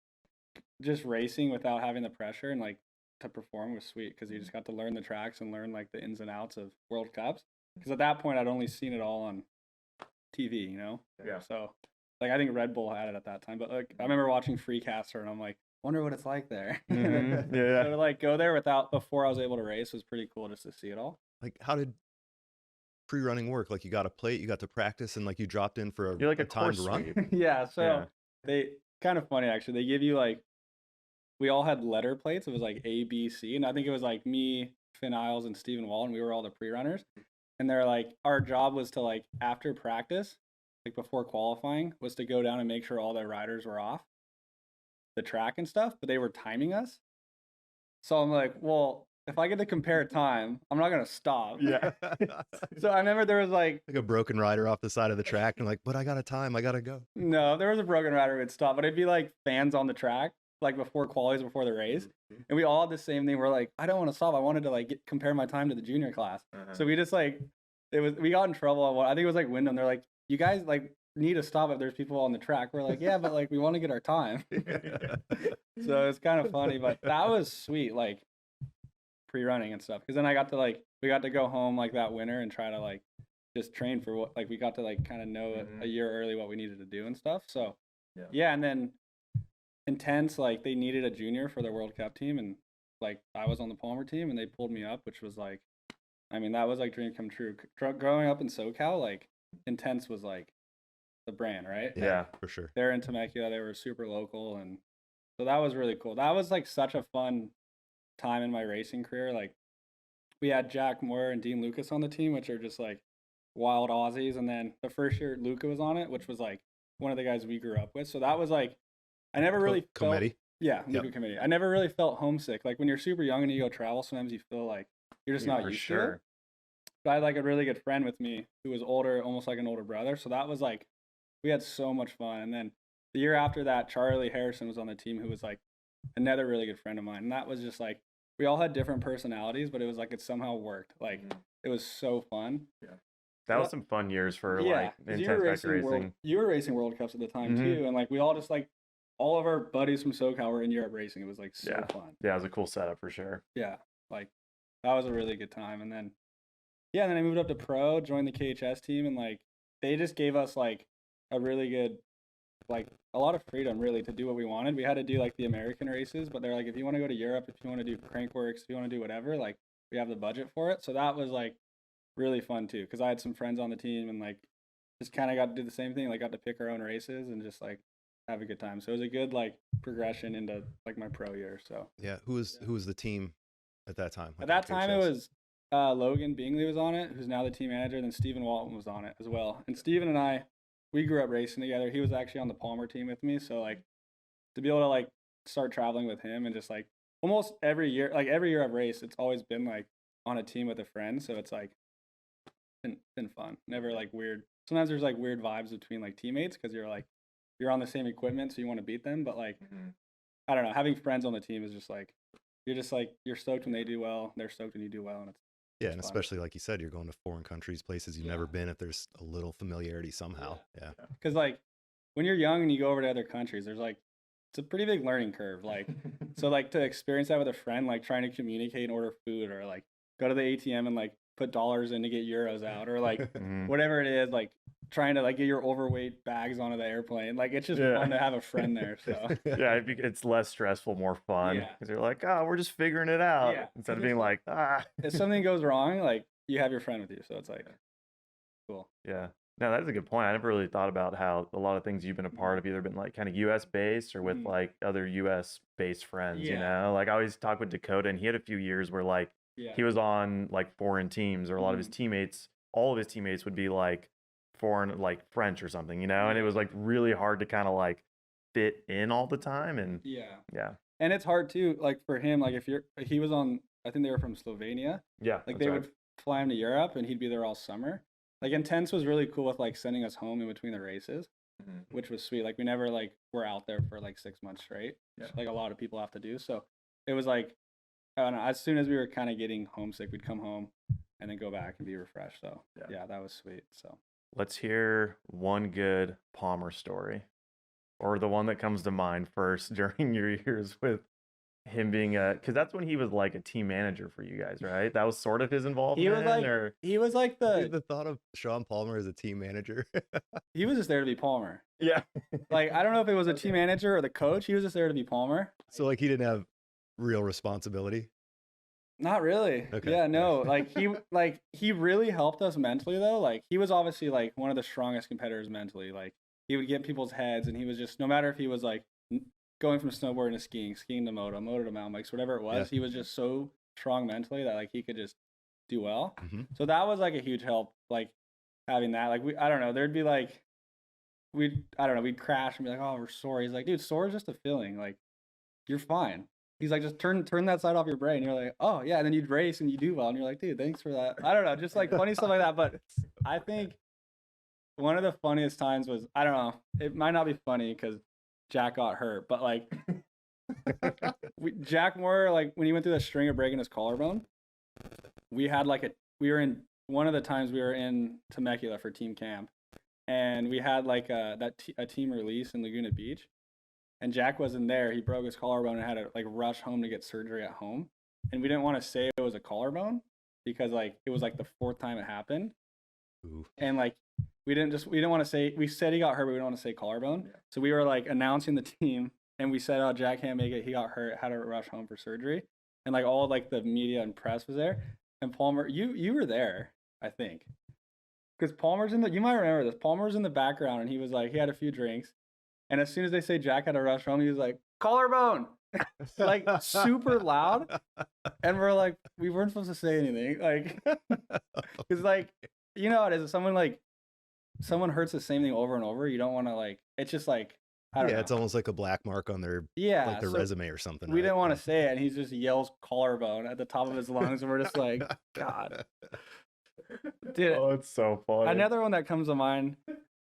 [SPEAKER 3] just racing without having the pressure and like to perform was sweet because you just got to learn the tracks and learn like the ins and outs of World Cups. Because at that point I'd only seen it all on TV, you know.
[SPEAKER 2] Yeah.
[SPEAKER 3] So like I think Red Bull had it at that time, but like I remember watching Freecaster and I'm like, wonder what it's like there.
[SPEAKER 2] Mhm. Yeah.
[SPEAKER 3] So to like go there before I was able to race was pretty cool just to see it all.
[SPEAKER 1] Like, how did pre-running work? Like, you got a plate, you got to practice, and like you dropped in for
[SPEAKER 2] You're like a
[SPEAKER 1] timed
[SPEAKER 2] course
[SPEAKER 1] run.
[SPEAKER 2] sweep.
[SPEAKER 3] Yeah, so
[SPEAKER 2] Yeah.
[SPEAKER 3] they kind of funny actually. They give you like, we all had letter plates. It was like A, B, C, and I think it was like me, Finn Isles, and Stephen Walton. We were all the pre-runners, and they're like, our job was to like after practice, like before qualifying, was to go down and make sure all the riders were off the track and stuff. But they were timing us, so I'm like, well, if I get to compare time, I'm not gonna stop.
[SPEAKER 2] Yeah.
[SPEAKER 3] So I remember there was like
[SPEAKER 1] a broken rider off the side of the track, and like, but I got a time, I gotta go.
[SPEAKER 3] no, there was a broken rider would stop, but it'd be like fans on the track, like before qualies, before the race, and we all had the same thing. We're like, I don't want to stop. I wanted to like compare my time to the junior class. So we just like we got in trouble. I think it was like Wyndham. They're like, you guys like need to stop if there's people on the track. We're like, yeah, but like we want to get our time. So it's kind of funny, but that was sweet, like pre-running and stuff. Because then we got to go home like that winter and try to like just train for what like we got to like kind of know a year early what we needed to do and stuff. So yeah, and then Intense, like they needed a junior for their World Cup team, and like I was on the Palmer team, and they pulled me up, which was like, I mean, that was like dream come true. Growing up in SoCal, like Intense was like the brand, right?
[SPEAKER 1] Yeah, for sure.
[SPEAKER 3] They're in Temecula. They were super local, and so that was really cool. That was like such a fun time in my racing career. Like we had Jack Moore and Dean Lucas on the team, which are just like wild Aussies, and then the first year Luca was on it, which was like one of the guys we grew up with. So that was like I never really felt
[SPEAKER 1] committee.
[SPEAKER 3] Yeah, Luca committee. I never really felt homesick. Like when you're super young and you go travel, sometimes you feel like you're just not used to it. But I had like a really good friend with me who was older, almost like an older brother. So that was like we had so much fun. And then the year after that, Charlie Harrison was on the team, who was like another really good friend of mine. And that was just like we all had different personalities, but it was like it somehow worked. Like it was so fun.
[SPEAKER 2] Yeah. That was some fun years for like Intense racing.
[SPEAKER 3] You were racing World Cups at the time too, and like we all just like all of our buddies from SoCal were in Europe racing. It was like so fun.
[SPEAKER 2] Yeah, it was a cool setup for sure.
[SPEAKER 3] Yeah, like that was a really good time. And then then I moved up to pro, joined the KHS team, and like they just gave us like a really good, like a lot of freedom really to do what we wanted. We had to do like the American races, but they're like, if you want to go to Europe, if you want to do Crankworks, if you want to do whatever, like we have the budget for it. So that was like really fun too, because I had some friends on the team and like just kind of got to do the same thing, like got to pick our own races and just like have a good time. So it was a good like progression into like my pro year. So
[SPEAKER 1] yeah, who was the team at that time?
[SPEAKER 3] At that time, it was Logan Bingley was on it, who's now the team manager. And then Stephen Walton was on it as well. And Stephen and I, we grew up racing together. He was actually on the Palmer team with me. So like to be able to like start traveling with him and just like almost every year I've raced, it's always been like on a team with a friend. So it's like been fun. Never like weird. Sometimes there's like weird vibes between like teammates because you're on the same equipment, so you want to beat them. But like, I don't know, having friends on the team is just like, you're stoked when they do well, they're stoked when you do well, and it's
[SPEAKER 1] and fun. Especially like you said, you're going to foreign countries, places you've never been. If there's a little familiarity somehow,
[SPEAKER 3] because like when you're young and you go over to other countries, there's like it's a pretty big learning curve. Like so like to experience that with a friend, like trying to communicate and order food, or like go to the ATM and like put dollars in to get euros out, or like whatever it is, like trying to like get your overweight bags onto the airplane. Like it's just fun to have a friend there. So
[SPEAKER 2] it's less stressful, more fun because you're like, oh, we're just figuring it out instead of being like,
[SPEAKER 3] if something goes wrong, like you have your friend with you, so it's like cool.
[SPEAKER 2] Yeah, no, that's a good point. I never really thought about how a lot of things you've been a part of either been like kind of US based or with like other US based friends. You know, like I always talk with Dakota, and he had a few years where like he was on like foreign teams, or a lot of his teammates, all of his teammates would be like foreign, like French or something, you know, and it was like really hard to kind of like fit in all the time. And
[SPEAKER 3] and it's hard too, like for him, like he was on, I think they were from Slovenia, like they would fly him to Europe and he'd be there all summer. Like Intense was really cool with like sending us home in between the races, which was sweet. Like we never like were out there for like 6 months straight, like a lot of people have to do. So it was like, I don't know, as soon as we were kind of getting homesick, we'd come home and then go back and be refreshed. So yeah, that was sweet. So
[SPEAKER 2] let's hear one good Palmer story, or the one that comes to mind first during your years with him being because that's when he was like a team manager for you guys, right? That was sort of his involvement.
[SPEAKER 3] He was like
[SPEAKER 1] the thought of Shawn Palmer as a team manager.
[SPEAKER 3] He was just there to be Palmer.
[SPEAKER 2] Yeah.
[SPEAKER 3] Like I don't know if it was a team manager or the coach. He was just there to be Palmer.
[SPEAKER 1] So like he didn't have real responsibility.
[SPEAKER 3] Not really.
[SPEAKER 1] Okay.
[SPEAKER 3] Yeah, no. Like he really helped us mentally though. Like he was obviously like one of the strongest competitors mentally. Like he would get people's heads, and he was just, no matter if he was like going from snowboarding to skiing to moto to mountain bikes, whatever it was, he was just so strong mentally that like he could just do well. So that was like a huge help, like having that. Like I don't know, there'd be like we'd crash and be like, oh, we're sore. He's like, dude, sore is just a feeling. Like you're fine. He's like, just turn that side off your brake. And you're like, oh yeah. And then you'd race and you do well. And you're like, dude, thanks for that. I don't know, just like funny stuff like that. But I think one of the funniest times was, I don't know, it might not be funny because Jack got hurt, but like Jack Moore, like when he went through that string of breaking his collarbone, we were in one of the times we were in Temecula for team camp, and we had like a team release in Laguna Beach. And Jack wasn't there. He broke his collarbone and had to like rush home to get surgery at home. And we didn't want to say it was a collarbone because like it was like the 4th time it happened.
[SPEAKER 1] Ooh.
[SPEAKER 3] And like we didn't want to say, we said he got hurt, but we didn't want to say collarbone. Yeah. So we were like announcing the team, and we said, oh, Jack can't make it. He got hurt, had to rush home for surgery. And like all like the media and press was there. And Palmer, you were there, I think. Because Palmer's you might remember this. Palmer's in the background, and he was like, he had a few drinks. And as soon as they say Jack had to rush home, he was like, collarbone, like super loud. And we're like, we weren't supposed to say anything. Like, because like, you know how it is. If someone hurts the same thing over and over, you don't want to like, it's just like, I don't know.
[SPEAKER 1] It's almost like a black mark on their, like their resume or something.
[SPEAKER 3] We didn't want to say it. And he just yells collarbone at the top of his lungs. And we're just like, God. Dude,
[SPEAKER 2] oh, it's so funny.
[SPEAKER 3] Another one that comes to mind,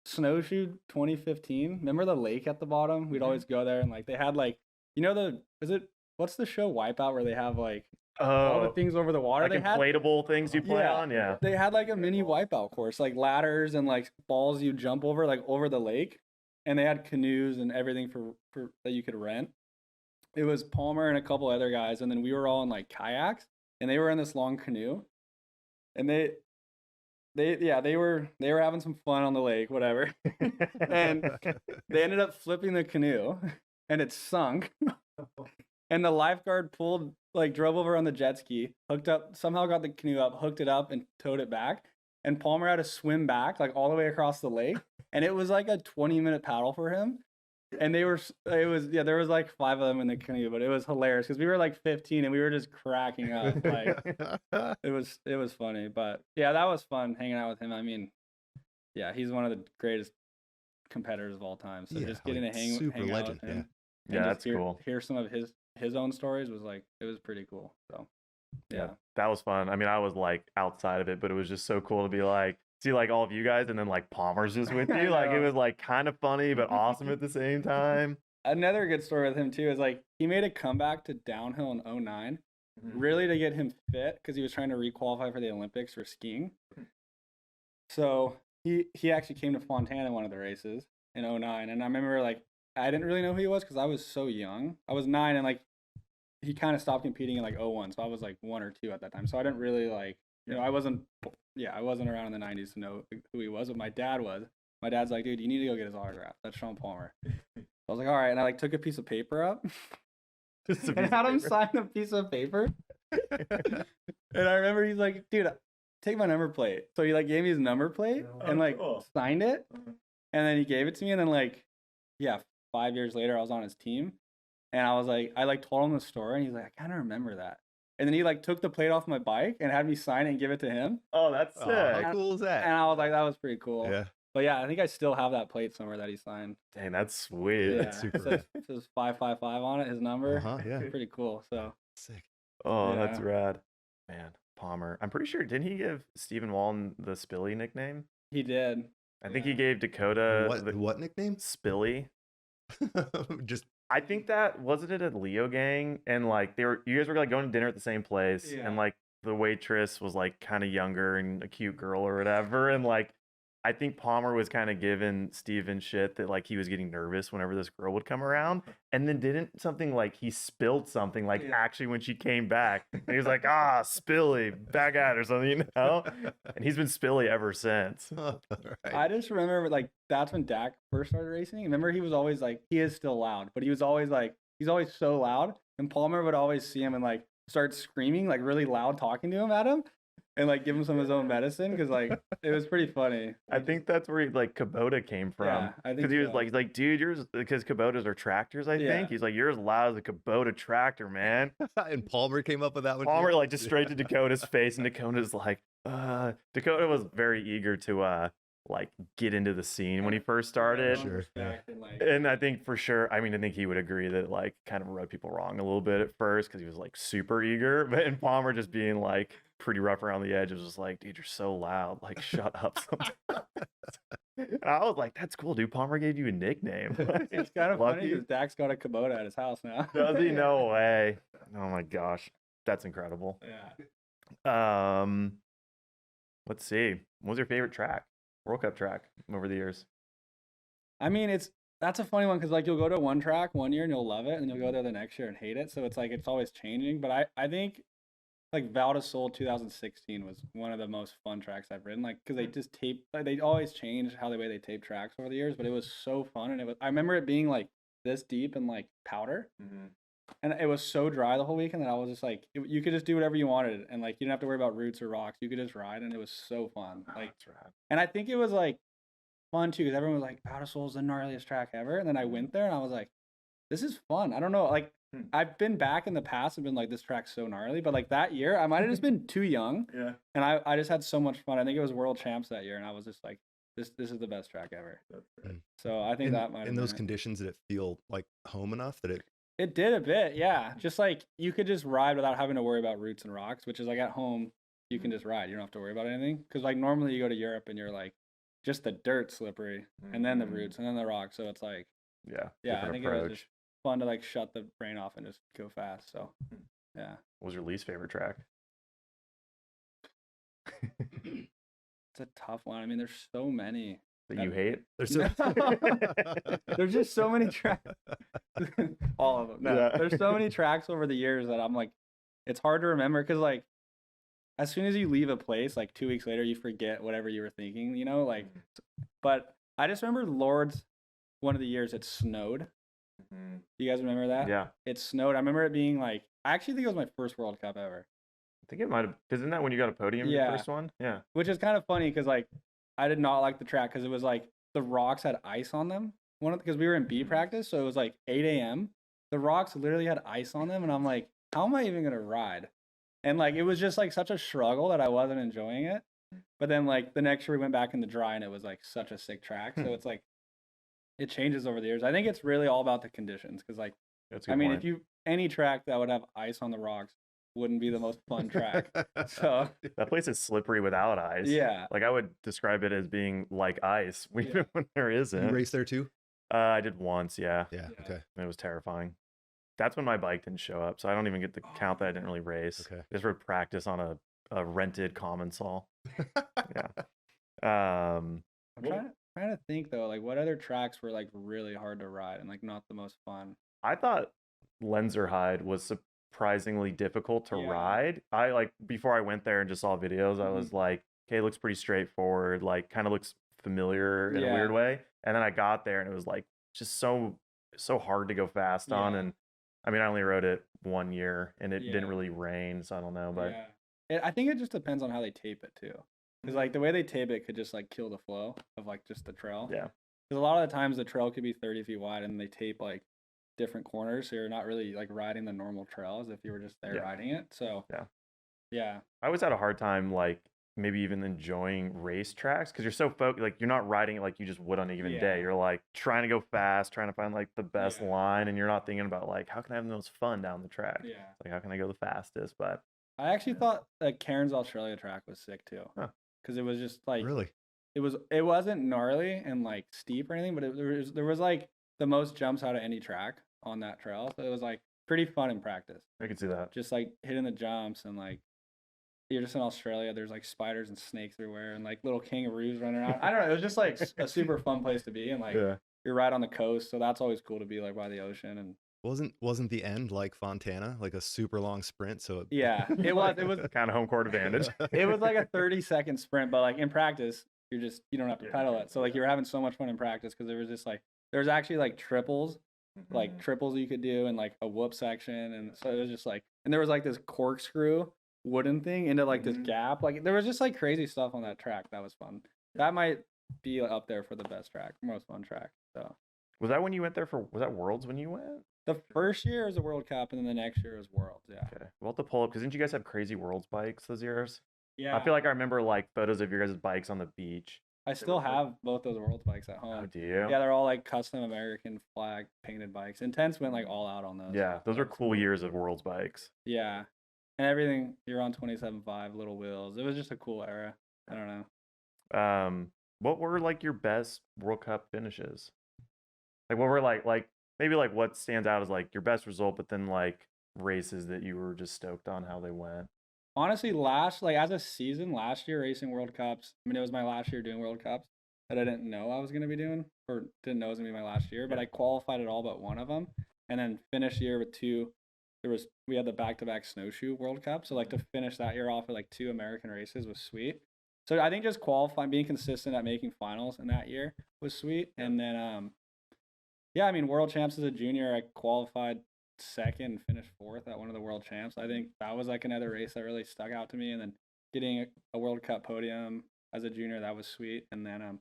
[SPEAKER 3] Snowshoe 2015. Remember the lake at the bottom? We'd always go there, and like they had like, you know, what's the show Wipeout where they have like all the things over the water?
[SPEAKER 2] Like
[SPEAKER 3] they
[SPEAKER 2] inflatable things you play on? Yeah.
[SPEAKER 3] They had like a mini Wipeout course, like ladders and like balls you jump over, like over the lake. And they had canoes and everything for that you could rent. It was Palmer and a couple other guys, and then we were all in like kayaks, and they were in this long canoe. And they were having some fun on the lake, whatever. And they ended up flipping the canoe, and it sunk. And the lifeguard drove over on the jet ski, hooked up, somehow got the canoe up, hooked it up, and towed it back. And Palmer had to swim back, like all the way across the lake. And it was like a 20-minute paddle for him. And there was like 5 of them in the canoe, but it was hilarious because we were like 15 and we were just cracking up. Like it was funny, but yeah, that was fun hanging out with him. I mean, yeah, he's one of the greatest competitors of all time. So just getting to hang out with him,
[SPEAKER 2] yeah, that's cool.
[SPEAKER 3] Hear some of his own stories was like, it was pretty cool. So yeah,
[SPEAKER 2] that was fun. I mean, I was like outside of it, but it was just so cool to be like, see like all of you guys, and then like Palmer's just with you. Like it was like kind of funny but awesome at the same time.
[SPEAKER 3] Another good story with him too is like he made a comeback to downhill in 2009, really to get him fit because he was trying to requalify for the Olympics for skiing. So he actually came to Fontana one of the races in 2009, and I remember like I didn't really know who he was because I was so young. I was 9, and like he kind of stopped competing in like 2001, so I was like 1 or 2 at that time. So I didn't really like, you know, I wasn't around in the 90s to know who he was, but my dad was. My dad's like, dude, you need to go get his autograph. That's Shawn Palmer. I was like, all right. And I like took a piece of paper up and had him sign a piece of paper. And I remember he's like, dude, take my number plate. So he like gave me his number plate and like signed it. And then he gave it to me. And then like, 5 years later, I was on his team. And I was like, I like told him the story. And he's like, I kind of remember that. And then he like took the plate off my bike and had me sign it and give it to him.
[SPEAKER 2] Oh, that's sick.
[SPEAKER 1] How cool is that?
[SPEAKER 3] And I was like, that was pretty cool.
[SPEAKER 1] Yeah.
[SPEAKER 3] But yeah, I think I still have that plate somewhere that he signed.
[SPEAKER 2] Dang, that's sweet.
[SPEAKER 3] Yeah.
[SPEAKER 2] That's super.
[SPEAKER 3] It says 555 on it, his number.
[SPEAKER 1] Yeah.
[SPEAKER 3] Pretty cool. So
[SPEAKER 1] sick.
[SPEAKER 2] Oh, that's rad. Man, Palmer. I'm pretty sure, didn't he give Stephen Walton the Spilly nickname?
[SPEAKER 3] He did.
[SPEAKER 2] I think he gave Dakota
[SPEAKER 1] what nickname?
[SPEAKER 2] Spilly.
[SPEAKER 1] Just
[SPEAKER 2] I think that wasn't it a Leo gang, and like you guys were like going to dinner at the same place, and like the waitress was like kind of younger and a cute girl or whatever, and like I think Palmer was kind of giving Steven shit that like he was getting nervous whenever this girl would come around, and then didn't something like he spilled something like actually when she came back, and he was like Spilly back at her or something, you know, and he's been Spilly ever since.
[SPEAKER 3] Right. I just remember like that's when Dak first started racing. Remember he was always like, he is still loud, but he was always like, he's always so loud, and Palmer would always see him and like start screaming like really loud, talking to him at him. And like give him some of his own medicine because like it was pretty funny.
[SPEAKER 2] I think that's where like Kubota came from. Yeah, I think because he was like, he's like, dude, yours, because Kubotas are tractors. I think he's like, you're as loud as a Kubota tractor, man.
[SPEAKER 1] And Palmer came up with that one.
[SPEAKER 2] Palmer like just straight to Dakota's face, and Dakota's like, Dakota was very eager to like get into the scene when he first started.
[SPEAKER 1] Sure.
[SPEAKER 2] And I think for sure, I mean, I think he would agree that like kind of rubbed people wrong a little bit at first because he was like super eager, but and Palmer just being like pretty rough around the edge. It was just like, dude, you're so loud. Like, shut up sometimes. And I was like, that's cool, dude. Palmer gave you a nickname.
[SPEAKER 3] It's kind of funny because Dak's got a Kubota at his house now.
[SPEAKER 2] Does he? No way. Oh my gosh. That's incredible.
[SPEAKER 3] Yeah.
[SPEAKER 2] Let's see. What was your favorite track? World Cup track over the years?
[SPEAKER 3] I mean, that's a funny one because like you'll go to one track one year and you'll love it, and you'll go there the next year and hate it. So it's like it's always changing. But I think like Val de Sol 2016 was one of the most fun tracks I've ridden. Like because they just tape, like, they always change how the way they tape tracks over the years. But it was so fun, and I remember it being like this deep and like powder. And it was so dry the whole weekend that I was just like, you could just do whatever you wanted, and like you didn't have to worry about roots or rocks. You could just ride, and it was so fun. Like, and I think it was like fun too because everyone was like, Val de Sol's the gnarliest track ever. And then I went there and I was like, this is fun. I don't know, like I've been back in the past and been like, this track's so gnarly, but like that year I might have just been too young.
[SPEAKER 2] Yeah.
[SPEAKER 3] And I just had so much fun. I think it was World Champs that year, and I was just like, this is the best track ever. So I think that might have
[SPEAKER 1] in those conditions, did it feel like home enough that
[SPEAKER 3] it did a bit, yeah. Just like you could just ride without having to worry about roots and rocks, which is like at home you can just ride. You don't have to worry about anything. Because like normally you go to Europe and you're like just the dirt slippery, and then the roots, and then the rocks. So it's like
[SPEAKER 2] yeah.
[SPEAKER 3] I think it was just fun to like shut the brain off and just go fast. So yeah.
[SPEAKER 2] What was your least favorite track?
[SPEAKER 3] It's a tough one. I mean, there's so many
[SPEAKER 2] that you hate.
[SPEAKER 3] There's just so many tracks. All of them. No,
[SPEAKER 2] Yeah.
[SPEAKER 3] There's so many tracks over the years that I'm like, it's hard to remember because like as soon as you leave a place, like 2 weeks later, you forget whatever you were thinking, you know, like, but I just remember Lord's one of the years it snowed. You guys remember that?
[SPEAKER 2] Yeah.
[SPEAKER 3] It snowed. I remember it being like, I actually think it was my first World Cup ever.
[SPEAKER 2] I think it might have, because isn't that when you got a podium your first one? Yeah.
[SPEAKER 3] Which is kind of funny because like I did not like the track because it was like the rocks had ice on them. Because we were in B practice, so it was like 8 a.m. The rocks literally had ice on them, and I'm like, how am I even gonna ride? And like it was just like such a struggle that I wasn't enjoying it. But then like the next year we went back in the dry, and it was like such a sick track. So it's like it changes over the years. I think it's really all about the conditions because like I mean, if you any track that would have ice on the rocks wouldn't be the most fun track. So
[SPEAKER 2] that place is slippery without ice.
[SPEAKER 3] Yeah.
[SPEAKER 2] Like I would describe it as being like ice, even when there isn't.
[SPEAKER 1] you race there too?
[SPEAKER 2] I did once, yeah.
[SPEAKER 1] Yeah. Okay.
[SPEAKER 2] It was terrifying. That's when my bike didn't show up, so I don't even get the count that I didn't really race.
[SPEAKER 1] Okay.
[SPEAKER 2] Just for practice on a rented common saw. Yeah.
[SPEAKER 3] I'm trying to think though, like what other tracks were like really hard to ride and like not the most fun.
[SPEAKER 2] I thought Lenzerheide was surprisingly difficult to ride. I like before I went there and just saw videos, I was like, okay, it looks pretty straightforward, like kind of looks familiar in a weird way. And then I got there and it was like just so hard to go fast on. And I mean, I only rode it 1 year and it didn't really rain, so I don't know, but
[SPEAKER 3] I think it just depends on how they tape it too. Because like the way they tape it could just like kill the flow of like just the trail.
[SPEAKER 2] Yeah.
[SPEAKER 3] Because a lot of the times the trail could be 30 feet wide and they tape like different corners, so you're not really like riding the normal trails if you were just there riding it. So yeah.
[SPEAKER 2] I always had a hard time like maybe even enjoying race tracks because you're so focused, like you're not riding it like you just would on a given day. You're like trying to go fast, trying to find like the best line, and you're not thinking about like how can I have the most fun down the track?
[SPEAKER 3] Yeah.
[SPEAKER 2] Like how can I go the fastest? But
[SPEAKER 3] I actually thought that Cairns Australia track was sick too. Because it was just like
[SPEAKER 1] really,
[SPEAKER 3] it wasn't gnarly and like steep or anything, but there was like the most jumps out of any track on that trail. So it was like pretty fun in practice.
[SPEAKER 2] I can see that.
[SPEAKER 3] Just like hitting the jumps and like you're just in Australia. There's like spiders and snakes everywhere and like little kangaroos running around. I don't know. It was just like a super fun place to be, and like you're right on the coast, so that's always cool to be like by the ocean. And
[SPEAKER 1] wasn't the end like Fontana, like a super long sprint? So
[SPEAKER 3] it was
[SPEAKER 2] kind of home court advantage.
[SPEAKER 3] It was like a 30-second sprint, but like in practice, you don't have to pedal it. So like you were having so much fun in practice because there was just like there's actually like triples you could do and like a whoop section, and so it was just like, and there was like this corkscrew wooden thing into like this gap. Like there was just like crazy stuff on that track that was fun. That might be up there for the best track, most fun track. So
[SPEAKER 2] was that when you went there was that Worlds when you went?
[SPEAKER 3] The first year was a World Cup, and then the next year was Worlds. Yeah.
[SPEAKER 2] Okay. We'll have to pull up because didn't you guys have crazy Worlds bikes those years?
[SPEAKER 3] Yeah.
[SPEAKER 2] I feel like I remember like photos of your guys' bikes on the beach.
[SPEAKER 3] I still have both those Worlds bikes at
[SPEAKER 2] Oh,
[SPEAKER 3] home.
[SPEAKER 2] do you?
[SPEAKER 3] Yeah, they're all like custom American flag painted bikes. Intense went like all out on those.
[SPEAKER 2] Yeah, those are cool years of Worlds bikes.
[SPEAKER 3] Yeah, and everything. You're on 27.5 little wheels. It was just a cool era. I don't know.
[SPEAKER 2] What were like your best World Cup finishes? Like what were like maybe like what stands out as like your best result, but then like races that you were just stoked on how they went.
[SPEAKER 3] Honestly, as a season last year racing World Cups. I mean, it was my last year doing World Cups that I didn't know I was gonna be doing, or didn't know it was gonna be my last year. But I qualified at all but one of them, and then finished the year with two. We had the back-to-back snowshoe World Cup, so like to finish that year off with like 2 American races was sweet. So I think just qualifying, being consistent at making finals in that year was sweet. And then yeah, I mean, World Champs as a junior, I qualified second and finished fourth at one of the World Champs. I think that was like another race that really stuck out to me. And then getting a World Cup podium as a junior, that was sweet. And then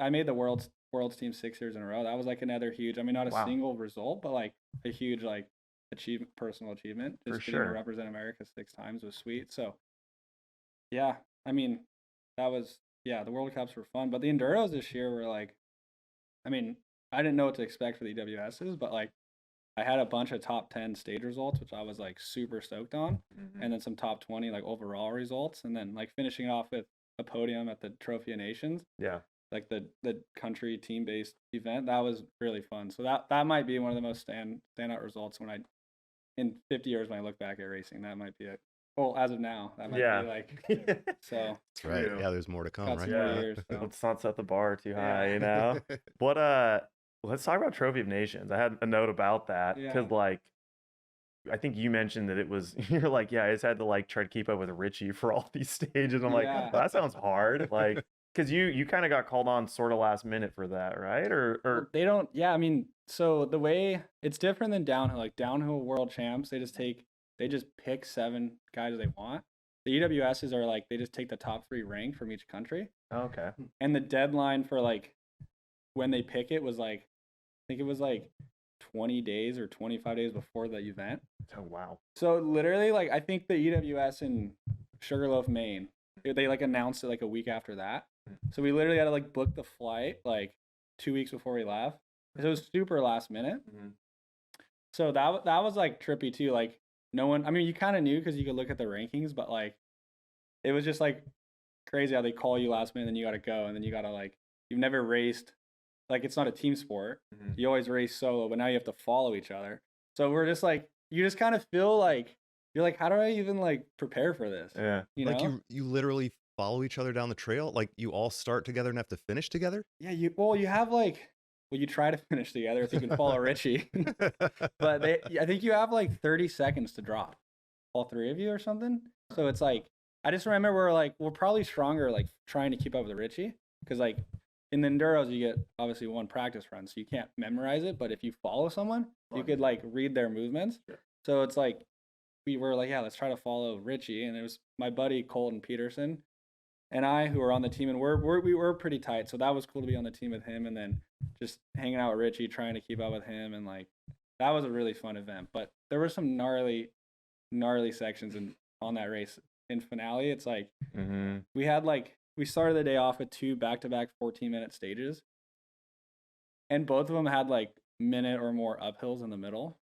[SPEAKER 3] I made the World's team 6 years in a row. That was like another huge, I mean, not a single result, but like a huge like personal achievement. Just getting to represent America 6 times was sweet. So yeah, I mean, the World Cups were fun, but the Enduros this year were like, I mean, I didn't know what to expect for the EWSs, but like I had a bunch of top 10 stage results, which I was like super stoked on, and then some top 20 like overall results, and then like finishing off with a podium at the Trophy of Nations.
[SPEAKER 2] Yeah.
[SPEAKER 3] Like the country team-based event. That was really fun. So that might be one of the most standout results in 50 years when I look back at racing. That might be it. Well, as of now, that might be like so.
[SPEAKER 1] That's right. Yeah, there's more to come, right?
[SPEAKER 3] More years, so.
[SPEAKER 2] Let's not set the bar too high, you know. But let's talk about Trophy of Nations. I had a note about that because like I think you mentioned that it was you're like, yeah, I just had to like try to keep up with Richie for all these stages. I'm like, well, that sounds hard. Like because you kind of got called on sort of last minute for that, right? Or
[SPEAKER 3] they don't. Yeah, I mean, so the way it's different than downhill. Like downhill World Champs, they just pick 7 guys they want. The EWSs are like they just take the top 3 ranked from each country.
[SPEAKER 2] Okay.
[SPEAKER 3] And the deadline for like when they pick it was like I think it was like 20 days or 25 days before the event.
[SPEAKER 2] Oh wow.
[SPEAKER 3] So literally like I think the EWS in Sugarloaf, Maine, they like announced it like a week after that. So we literally had to like book the flight like 2 weeks before we left. So it was super last minute. So that was like trippy too. Like no one, I mean, you kind of knew because you could look at the rankings, but like it was just like crazy how they call you last minute and you got to go. And then you got to like, you've never raced, like it's not a team sport. You always race solo, but now you have to follow each other. So we're just like, you just kind of feel like, you're like, how do I even like prepare for this?
[SPEAKER 2] Yeah.
[SPEAKER 3] You
[SPEAKER 1] like
[SPEAKER 3] know?
[SPEAKER 1] you literally follow each other down the trail. Like you all start together and have to finish together.
[SPEAKER 3] Yeah. You have like, you try to finish together if you can follow Richie, but I think you have like 30 seconds to drop, all 3 of you or something. So it's like, I just remember we're probably stronger, like trying to keep up with Richie. Cause like in the Enduros, you get obviously 1 practice run, so you can't memorize it. But if you follow someone, you could like read their movements. Yeah. So it's like, we were like, yeah, let's try to follow Richie. And it was my buddy Colton Peterson and I who were on the team, and we were pretty tight. So that was cool to be on the team with him, and then just hanging out with Richie, trying to keep up with him, and like that was a really fun event. But there were some gnarly sections on that race. In finale, it's like we started the day off with 2 back-to-back 14-minute stages, and both of them had like minute or more uphills in the middle.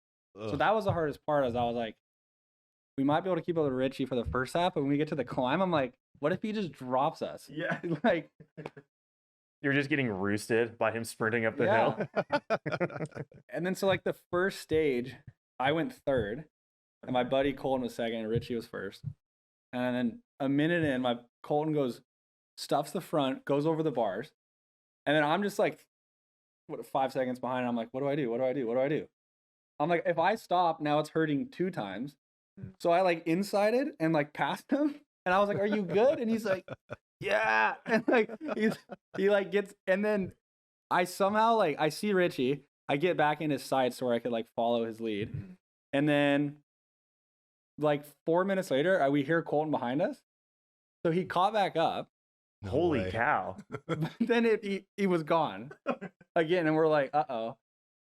[SPEAKER 3] Ugh. So that was the hardest part. As I was like, we might be able to keep up with Richie for the first half, but when we get to the climb, I'm like, what if he just drops us?
[SPEAKER 2] Yeah.
[SPEAKER 3] Like,
[SPEAKER 2] you're just getting roosted by him sprinting up the hill.
[SPEAKER 3] And then so like the first stage, I went third, and my buddy Colton was second, and Richie was first. And then a minute in, my Colton stuffs the front, goes over the bars, and then I'm just like, 5 seconds behind. And I'm like, what do I do? I'm like, if I stop, now it's hurting 2 times. So I like insided and like passed him, and I was like, "Are you good?" And he's like, "Yeah." And like he like gets, and then I somehow like I see Richie, I get back in his sights so where I could like follow his lead, and then like 4 minutes later, we hear Colton behind us, so he caught back up.
[SPEAKER 1] No
[SPEAKER 2] Holy
[SPEAKER 1] way.
[SPEAKER 2] cow!
[SPEAKER 3] But then he was gone again, and we're like, "Uh-oh,"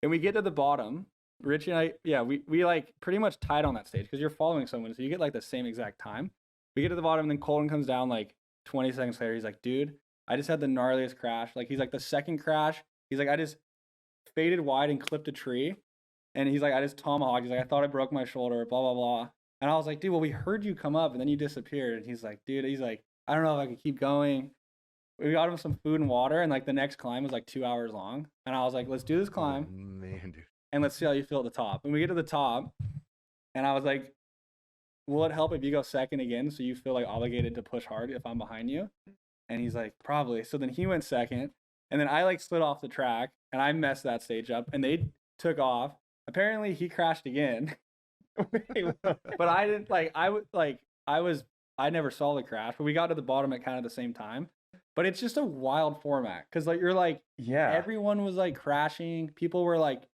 [SPEAKER 3] and we get to the bottom. Richie and I, we like pretty much tied on that stage because you're following someone, so you get like the same exact time. We get to the bottom, and then Colton comes down like 20 seconds later. He's like, dude, I just had the gnarliest crash. Like, he's like, the second crash, he's like, I just faded wide and clipped a tree. And he's like, I just tomahawked. He's like, I thought I broke my shoulder, blah, blah, blah. And I was like, dude, well, we heard you come up and then you disappeared. And he's like, I don't know if I can keep going. We got him some food and water. And like the next climb was like 2 hours long. And I was like, let's do this climb.
[SPEAKER 1] Oh, man, dude.
[SPEAKER 3] And let's see how you feel at the top. And we get to the top. And I was like, will it help if you go second again so you feel like obligated to push hard if I'm behind you? And he's like, probably. So then he went second. And then I like slid off the track and I messed that stage up. And they took off. Apparently he crashed again. But I didn't I never saw the crash, but we got to the bottom at kind of the same time. But it's just a wild format because like you're like, everyone was like crashing. People were like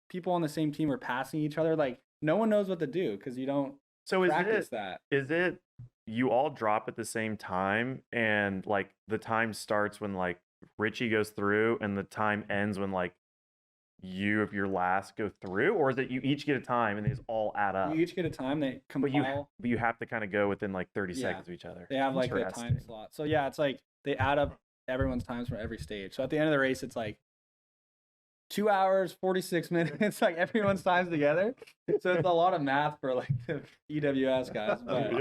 [SPEAKER 3] people on the same team were passing each other. Like no one knows what to do because you don't practice that.
[SPEAKER 2] Is it you all drop at the same time and like the time starts when like Richie goes through and the time ends when like you, if you're last, go through, or is it you each get a time and these all add up?
[SPEAKER 3] You each get a time. They compile.
[SPEAKER 2] But you have to kind of go within like 30 seconds of each other.
[SPEAKER 3] They have like a time slot. So yeah, it's like they add up everyone's times from every stage. So at the end of the race, it's like 2 hours, 46 minutes, like everyone's times together. So it's a lot of math for like the EWS guys. But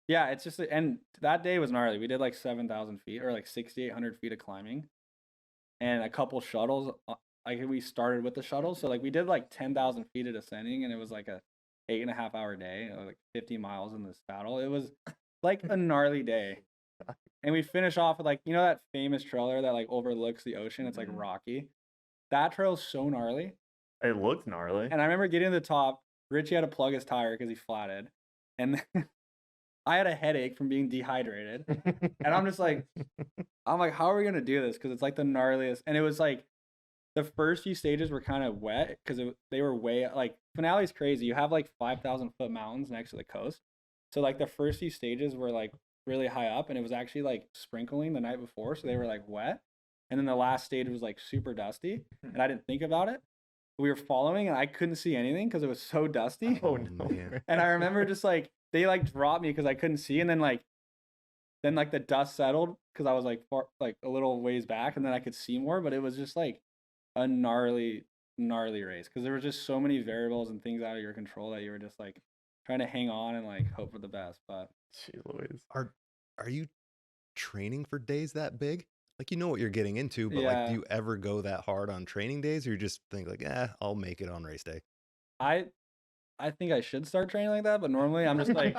[SPEAKER 3] yeah, it's just, and that day was gnarly. We did like 7,000 feet or like 6,800 feet of climbing. And a couple shuttles, like we started with the shuttles. So like we did like 10,000 feet of ascending and it was like a 8.5 hour day, like 50 miles in the saddle. It was like a gnarly day. And we finish off with like, you know, that famous trail there that like overlooks the ocean. It's like rocky. That trail's so gnarly.
[SPEAKER 2] It looks gnarly.
[SPEAKER 3] And I remember getting to the top, Richie had to plug his tire because he flatted. And I had a headache from being dehydrated. And I'm like, how are we going to do this? Because it's like the gnarliest. And it was like the first few stages were kind of wet because they were way, like, finale's crazy. You have like 5,000 foot mountains next to the coast. So like the first few stages were like really high up and it was actually like sprinkling the night before. So they were like wet. And then the last stage was like super dusty. And I didn't think about it. We were following and I couldn't see anything because it was so dusty.
[SPEAKER 2] Oh no. Man.
[SPEAKER 3] And I remember just like, they like dropped me because I couldn't see, and then the dust settled because I was like far, like a little ways back, and then I could see more. But it was just like a gnarly race because there were just so many variables and things out of your control that you were just like trying to hang on and like hope for the best. But
[SPEAKER 2] gee Louise,
[SPEAKER 1] are you training for days that big? Like you know what you're getting into, but like do you ever go that hard on training days, or you just think like, I'll make it on race day?
[SPEAKER 3] I think I should start training like that, but normally I'm just like,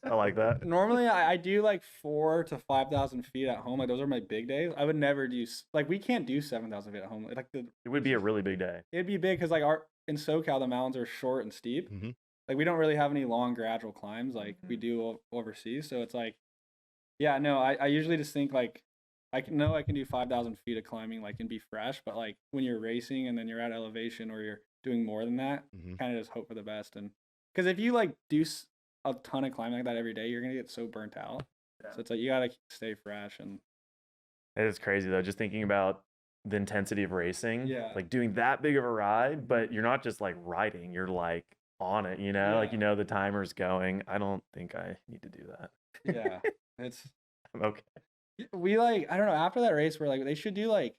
[SPEAKER 2] I like that.
[SPEAKER 3] Normally I do like 4,000 to 5,000 feet at home. Like those are my big days. I would never do like we can't do 7,000 feet at home. Like it
[SPEAKER 2] would be a really big day.
[SPEAKER 3] It'd be big because like in SoCal the mountains are short and steep.
[SPEAKER 1] Mm-hmm.
[SPEAKER 3] Like we don't really have any long gradual climbs like we do overseas. So it's like, yeah, no, I usually just think like I can do 5,000 feet of climbing like and be fresh, but like when you're racing and then you're at elevation or you're doing more than that, kind of just hope for the best. And because if you like do a ton of climbing like that every day, you're gonna get so burnt out. So it's like you gotta stay fresh. And
[SPEAKER 2] it is crazy though, just thinking about the intensity of racing, like doing that big of a ride, but you're not just like riding, you're like on it, you know, like you know the timer's going. I don't think I need to do that.
[SPEAKER 3] Yeah, it's
[SPEAKER 2] I'm okay.
[SPEAKER 3] We like, I don't know, after that race we're like they should do like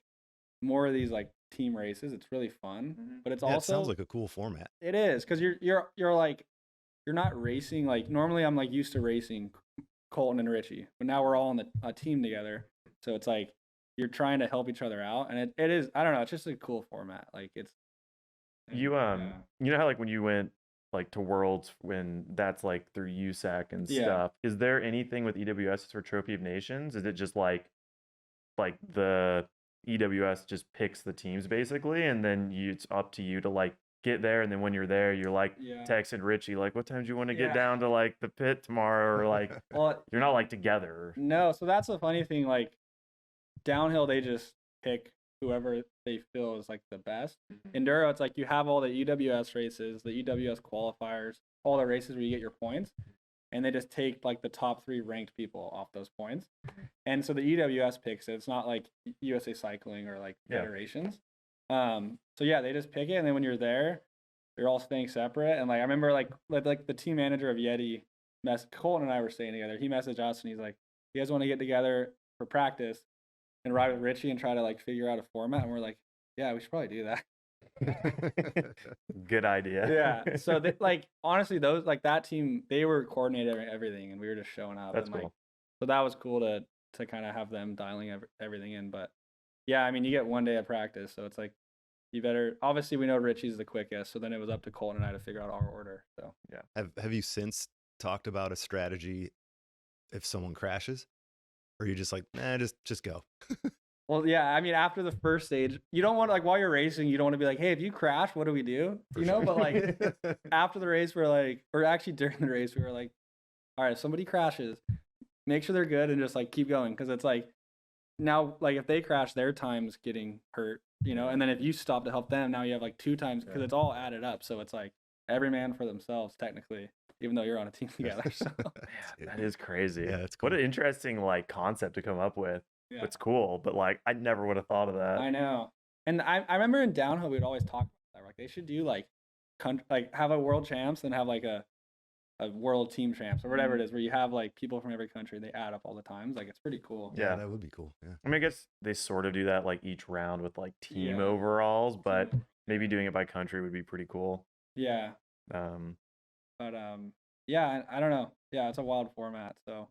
[SPEAKER 3] more of these like team races. It's really fun, but it's also
[SPEAKER 1] it sounds like a cool format.
[SPEAKER 3] It is because you're like you're not racing like normally. I'm like used to racing Colton and Richie, but now we're all on a team together, so it's like you're trying to help each other out, and it is, I don't know, it's just a cool format. Like it's
[SPEAKER 2] you you know how like when you went like to Worlds when that's like through USAC and stuff, is there anything with EWS for Trophy of Nations? Is it just like the EWS just picks the teams basically, and then it's up to you to like get there, and then when you're there you're like texting Richie like, what time do you want to get down to like the pit tomorrow, or like well, you're not like together.
[SPEAKER 3] No, so that's the funny thing, like downhill they just pick whoever they feel is like the best. Enduro, it's like you have all the EWS races, the EWS qualifiers, all the races where you get your points, and they just take like the top 3 ranked people off those points. And so the EWS picks it. It's not like USA Cycling or like federations. So yeah, they just pick it, and then when you're there, you're all staying separate. And like I remember like the team manager of Yeti, Colton and I were staying together. He messaged us and he's like, you guys want to get together for practice and ride with Richie and try to like figure out a format? And we're like, yeah, we should probably do that.
[SPEAKER 2] Good idea.
[SPEAKER 3] Yeah. So like honestly, those like that team, they were coordinating everything, and we were just showing up.
[SPEAKER 2] That's
[SPEAKER 3] and,
[SPEAKER 2] cool.
[SPEAKER 3] Like, so that was cool to kind of have them dialing everything in. But yeah, I mean, you get 1 day of practice, so it's like you better. Obviously, we know Richie's the quickest, so then it was up to Colton and I to figure out our order. So
[SPEAKER 2] yeah.
[SPEAKER 1] Have you since talked about a strategy if someone crashes, or are you just like, nah, just go?
[SPEAKER 3] Well, yeah, I mean, after the first stage, you don't want to, like, while you're racing, you don't want to be like, hey, if you crash, what do we do?
[SPEAKER 1] For
[SPEAKER 3] You know,
[SPEAKER 1] sure.
[SPEAKER 3] but like after the race, we're like, or actually during the race, we were like, all right, if somebody crashes, make sure they're good and just like keep going. Cause it's like now, like if they crash, their time's getting hurt, you know, and then if you stop to help them, now you have like 2 times because it's all added up. So it's like every man for themselves, technically, even though you're on a team together. So
[SPEAKER 2] That is crazy.
[SPEAKER 1] Yeah, it's cool.
[SPEAKER 2] What an interesting like concept to come up with.
[SPEAKER 3] yeah.
[SPEAKER 2] It's cool, but like I never would have thought of that.
[SPEAKER 3] I know. And I remember in downhill, we'd always talk about that. Like they should do like have a world champs and have like a world team champs or whatever it is, where you have like people from every country, they add up all the times. Like it's pretty cool.
[SPEAKER 2] Yeah.
[SPEAKER 1] That would be cool. Yeah.
[SPEAKER 2] I mean, I guess they sort of do that like each round with like team
[SPEAKER 3] Yeah.
[SPEAKER 2] overalls, but maybe doing it by country would be pretty cool.
[SPEAKER 3] Yeah. But yeah, I don't know. Yeah, it's a wild format. So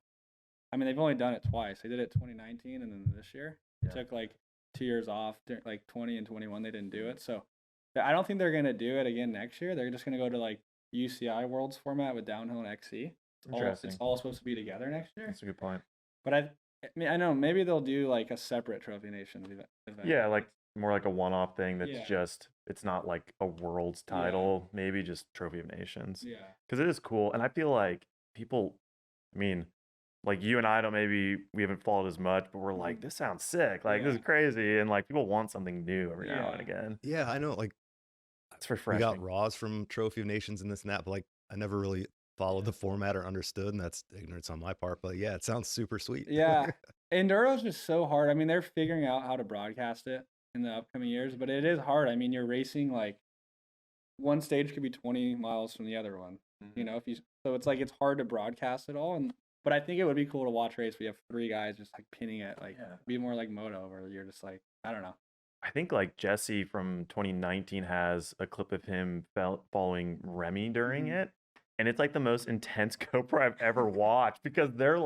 [SPEAKER 3] I mean, they've only done it twice. They did it 2019 and then this year.
[SPEAKER 2] Yeah.
[SPEAKER 3] It took like 2 years off. Like 20 and 21, they didn't do it. So I don't think they're gonna do it again next year. They're just gonna go to like UCI Worlds format with downhill and XC.
[SPEAKER 2] Interesting.
[SPEAKER 3] It's all supposed to be together next year.
[SPEAKER 2] That's a good point.
[SPEAKER 3] But I mean, I know maybe they'll do like a separate Trophy Nations event.
[SPEAKER 2] Yeah, like more like a one-off thing that's
[SPEAKER 3] Yeah.
[SPEAKER 2] just it's not like a world's title, maybe just Trophy of Nations.
[SPEAKER 3] Yeah.
[SPEAKER 2] Because it is cool, and I feel like people, I mean, like you and I don't maybe we haven't followed as much, but we're like, this sounds sick, like this is
[SPEAKER 3] Yeah.
[SPEAKER 2] crazy, and like people want something new every now and
[SPEAKER 3] Yeah.
[SPEAKER 2] again.
[SPEAKER 1] Yeah, I know. Like
[SPEAKER 2] That's
[SPEAKER 1] we
[SPEAKER 2] refreshing.
[SPEAKER 1] got Raws from Trophy of Nations and this and that, but like I never really followed the format or understood, and that's ignorance on my part. But yeah, it sounds super sweet.
[SPEAKER 3] Yeah. Enduro's just so hard. I mean, they're figuring out how to broadcast it in the upcoming years, but it is hard. I mean, you're racing like one stage could be 20 miles from the other one. You know, so it's like it's hard to broadcast it all. But I think it would be cool to watch race. We have 3 guys just like pinning it, like be more like moto, where you're just like, I don't know.
[SPEAKER 2] I think like Jesse from 2019 has a clip of him following Remy during it. And it's like the most intense GoPro I've ever watched because they're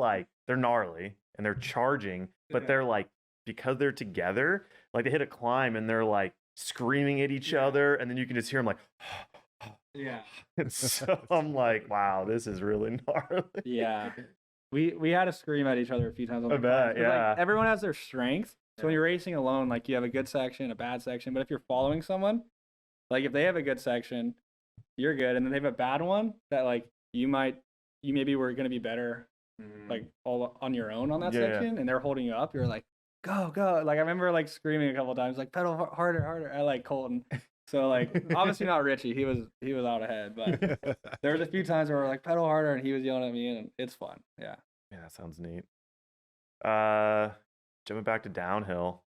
[SPEAKER 2] gnarly and they're charging, but they're like, because they're together, like they hit a climb and they're like screaming at each other. And then you can just hear them like,
[SPEAKER 3] Yeah.
[SPEAKER 2] and so I'm like, wow, this is really gnarly.
[SPEAKER 3] Yeah. We had to scream at each other a few times on the
[SPEAKER 2] I bet,
[SPEAKER 3] climbs, 'cause, like,
[SPEAKER 2] yeah.
[SPEAKER 3] everyone has their strengths. So when you're racing alone, like you have a good section, a bad section. But if you're following someone, like if they have a good section, you're good, and then they have a bad one that like you maybe were gonna be better, like all on your own on that section, and they're holding you up. You're like, go. Like I remember like screaming a couple of times, like pedal harder. I like Colton. So like obviously not Richie. He was out ahead, but there was a few times where we're like pedal harder, and he was yelling at me, and it's fun. Yeah.
[SPEAKER 2] Yeah, that sounds neat. Jumping back to downhill.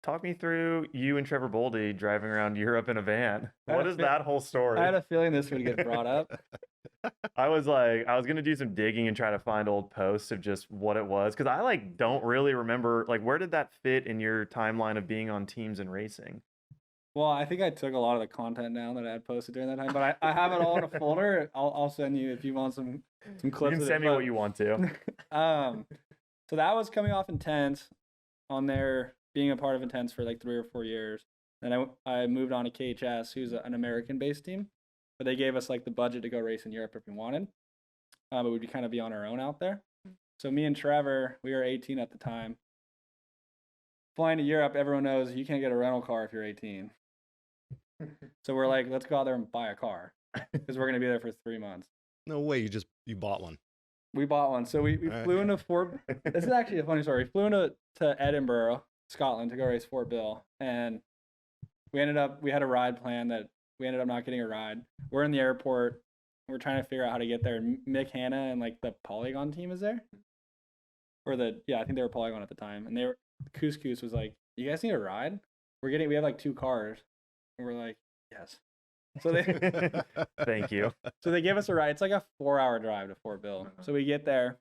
[SPEAKER 2] Talk me through you and Trevor Boldi driving around Europe in a van. What is that whole story?
[SPEAKER 3] I had a feeling this would get brought up.
[SPEAKER 2] I was gonna do some digging and try to find old posts of just what it was, because I like don't really remember like where did that fit in your timeline of being on teams and racing?
[SPEAKER 3] Well, I think I took a lot of the content down that I had posted during that time, but I have it all in a folder. I'll send you if you want some clips.
[SPEAKER 2] You can send me what you want to.
[SPEAKER 3] So that was coming off Intense on there, being a part of Intense for like 3 or 4 years. Then I moved on to KHS, who's an American-based team, but they gave us like the budget to go race in Europe if we wanted, but we'd kind of be on our own out there. So me and Trevor, we were 18 at the time. Flying to Europe, everyone knows you can't get a rental car if you're 18. So we're like, let's go out there and buy a car because we're going to be there for 3 months.
[SPEAKER 1] No way, you bought one.
[SPEAKER 3] We bought one. So we flew into Fort. This is actually a funny story. We flew into Edinburgh, Scotland, to go race Fort Bill, and we had a ride plan that we ended up not getting a ride. We're in the airport. We're trying to figure out how to get there. Mick Hanna and like the Polygon team is there, I think they were Polygon at the time, and Couscous was like, "You guys need a ride? We have like 2 cars," and we're like, "Yes." So
[SPEAKER 2] Thank you.
[SPEAKER 3] So they give us a ride. It's like a 4-hour drive to Fort Bill. So we get there.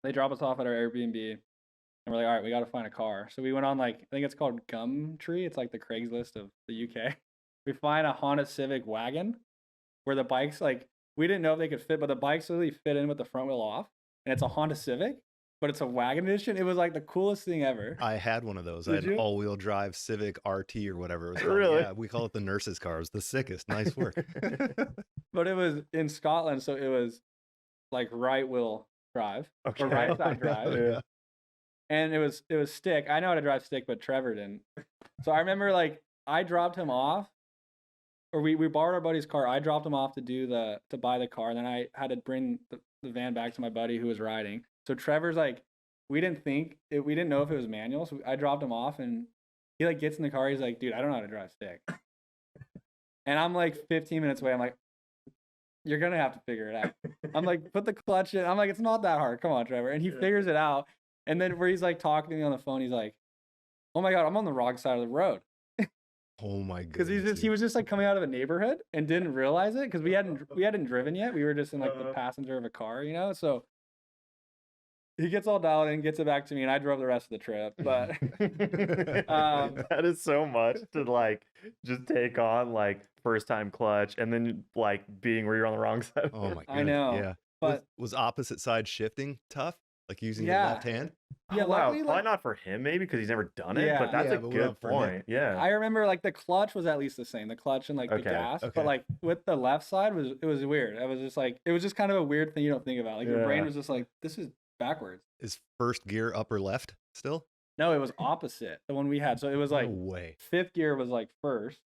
[SPEAKER 3] They drop us off at our Airbnb, and we're like, all right, we got to find a car. So we went on like, I think it's called Gumtree. It's like the Craigslist of the UK. We find a Honda Civic wagon where the bikes, like, we didn't know if they could fit, but the bikes really fit in with the front wheel off. And it's a Honda Civic, but it's a wagon edition. It was like the coolest thing ever.
[SPEAKER 1] I had one of those. I
[SPEAKER 3] Did
[SPEAKER 1] had an
[SPEAKER 3] you?
[SPEAKER 1] all-wheel drive Civic RT or whatever it was called.
[SPEAKER 2] Really?
[SPEAKER 1] Yeah, we call it the nurse's car. It was the sickest. Nice work.
[SPEAKER 3] But it was in Scotland, so it was like right wheel drive
[SPEAKER 2] Okay.
[SPEAKER 3] or right side drive.
[SPEAKER 2] Yeah.
[SPEAKER 3] And it was stick. I know how to drive stick, but Trevor didn't. So I remember like I dropped him off, or we borrowed our buddy's car. I dropped him off to buy the car, and then I had to bring the van back to my buddy who was riding. So Trevor's like, we didn't know if it was manual, so I dropped him off, and he like gets in the car. He's like, dude, I don't know how to drive stick. And I'm like 15 minutes away. I'm like, you're gonna have to figure it out. I'm like, put the clutch in. I'm like, it's not that hard. Come on, Trevor. And he figures it out. And then where he's like talking to me on the phone, he's like, oh my God, I'm on the wrong side of the road.
[SPEAKER 1] Oh my god.
[SPEAKER 3] Because he was just like coming out of a neighborhood and didn't realize it because we hadn't driven yet. We were just in like the passenger of a car, you know. So he gets all dialed in, gets it back to me, and I drove the rest of the trip. But
[SPEAKER 2] that is so much to like just take on, like first time clutch, and then like being where you're on the wrong side.
[SPEAKER 1] Oh my god.
[SPEAKER 3] I know.
[SPEAKER 1] Yeah.
[SPEAKER 3] But
[SPEAKER 1] was opposite side shifting tough? Like using
[SPEAKER 3] Yeah.
[SPEAKER 1] your left hand?
[SPEAKER 3] yeah,
[SPEAKER 2] Oh, wow.
[SPEAKER 3] luckily,
[SPEAKER 2] Probably
[SPEAKER 3] like,
[SPEAKER 2] not for him, maybe because he's never done it.
[SPEAKER 3] Yeah.
[SPEAKER 2] But that's
[SPEAKER 1] Yeah,
[SPEAKER 2] a
[SPEAKER 1] but
[SPEAKER 2] good
[SPEAKER 1] not for him.
[SPEAKER 2] point. Yeah.
[SPEAKER 3] I remember like the clutch was at least the same, the clutch and like the
[SPEAKER 2] Okay,
[SPEAKER 3] gas.
[SPEAKER 1] okay.
[SPEAKER 3] But like with the left side it was weird. I was just like, it was just kind of a weird thing you don't think about. Like your brain
[SPEAKER 2] Yeah.
[SPEAKER 3] was just like, this is backwards.
[SPEAKER 1] Is first gear upper left still?
[SPEAKER 3] No, it was opposite the one we had. So it was like
[SPEAKER 1] No way.
[SPEAKER 3] fifth gear was like first.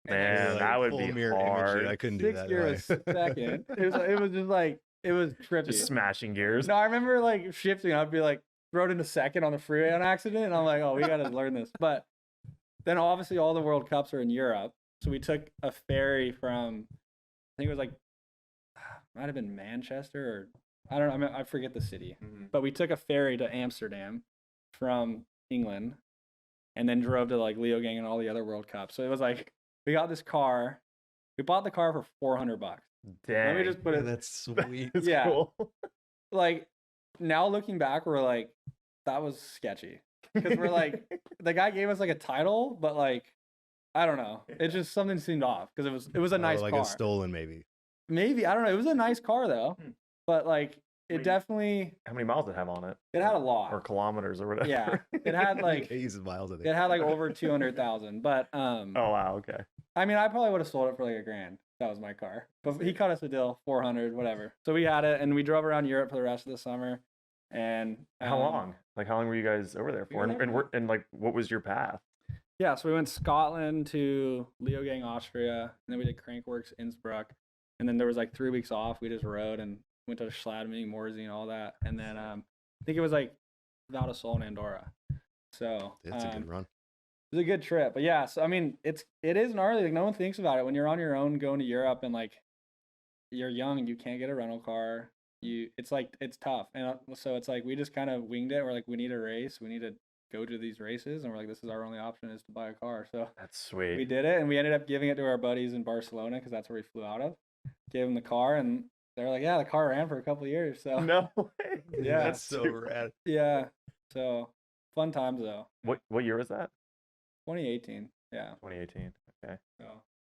[SPEAKER 2] Man,
[SPEAKER 1] Like,
[SPEAKER 2] that would
[SPEAKER 1] full
[SPEAKER 2] be
[SPEAKER 1] mirror image it.
[SPEAKER 2] hard.
[SPEAKER 1] I couldn't do
[SPEAKER 3] Sixth
[SPEAKER 1] that.
[SPEAKER 3] gear
[SPEAKER 1] right.
[SPEAKER 3] was second. It was just like, it was trippy.
[SPEAKER 2] Just smashing gears.
[SPEAKER 3] No, I remember like shifting. I'd be like thrown into second on the freeway on accident, and I'm like, oh, we got to learn this. But then obviously all the World Cups are in Europe, so we took a ferry from, I think it was like, might have been Manchester or I don't know. I mean, I forget the city, but we took a ferry to Amsterdam from England, and then drove to like Leogang and all the other World Cups. So it was like we got this car. We bought the car for $400.
[SPEAKER 2] Dang.
[SPEAKER 3] Let me just put
[SPEAKER 1] Yeah,
[SPEAKER 3] it.
[SPEAKER 1] that's sweet.
[SPEAKER 2] That's
[SPEAKER 3] Yeah.
[SPEAKER 2] cool.
[SPEAKER 3] Like now looking back, we're like, that was sketchy because we're like, the guy gave us like a title, but like, I don't know, it just something seemed off because it was a nice
[SPEAKER 1] like
[SPEAKER 3] car.
[SPEAKER 1] a stolen maybe.
[SPEAKER 3] Maybe I don't know. It was a nice car though, but like it
[SPEAKER 2] Wait.
[SPEAKER 3] definitely
[SPEAKER 2] How many miles did it have on it?
[SPEAKER 3] it had a lot.
[SPEAKER 2] Or kilometers or whatever.
[SPEAKER 3] Yeah, it had like
[SPEAKER 1] Days of miles, I think.
[SPEAKER 3] it had like over 200,000. But
[SPEAKER 2] Oh wow, okay.
[SPEAKER 3] I mean, I probably would have sold it for like $1,000. That was my car, but he cut us a deal, 400, whatever. So we had it, and we drove around Europe for the rest of the summer. And
[SPEAKER 2] How long? Like how long were you guys over there
[SPEAKER 3] we
[SPEAKER 2] for?
[SPEAKER 3] were there for-
[SPEAKER 2] And like what was your path?
[SPEAKER 3] Yeah, so we went Scotland to Leogang, Austria, and then we did Crankworks, Innsbruck, and then there was like 3 weeks off. We just rode and went to Schladming, Morzine, all that, and then I think it was like Val de Sol and Andorra. So
[SPEAKER 1] It's a good run.
[SPEAKER 3] it was a good trip. But yeah, so I mean, it is gnarly. Like no one thinks about it when you're on your own going to Europe and like you're young and you can't get a rental car. It's like it's tough, and so it's like we just kind of winged it. We're like, we need a race, we need to go to these races, and we're like, this is our only option is to buy a car. So
[SPEAKER 2] That's
[SPEAKER 3] we
[SPEAKER 2] sweet.
[SPEAKER 3] did it, and we ended up giving it to our buddies in Barcelona because that's where we flew out of. Gave them the car, and they're like, yeah, the car ran for a couple of years. So
[SPEAKER 2] No way.
[SPEAKER 3] Yeah.
[SPEAKER 1] That's so rad.
[SPEAKER 3] yeah, so fun times though.
[SPEAKER 2] What year was that?
[SPEAKER 3] 2018, yeah.
[SPEAKER 2] 2018. Okay.
[SPEAKER 3] So.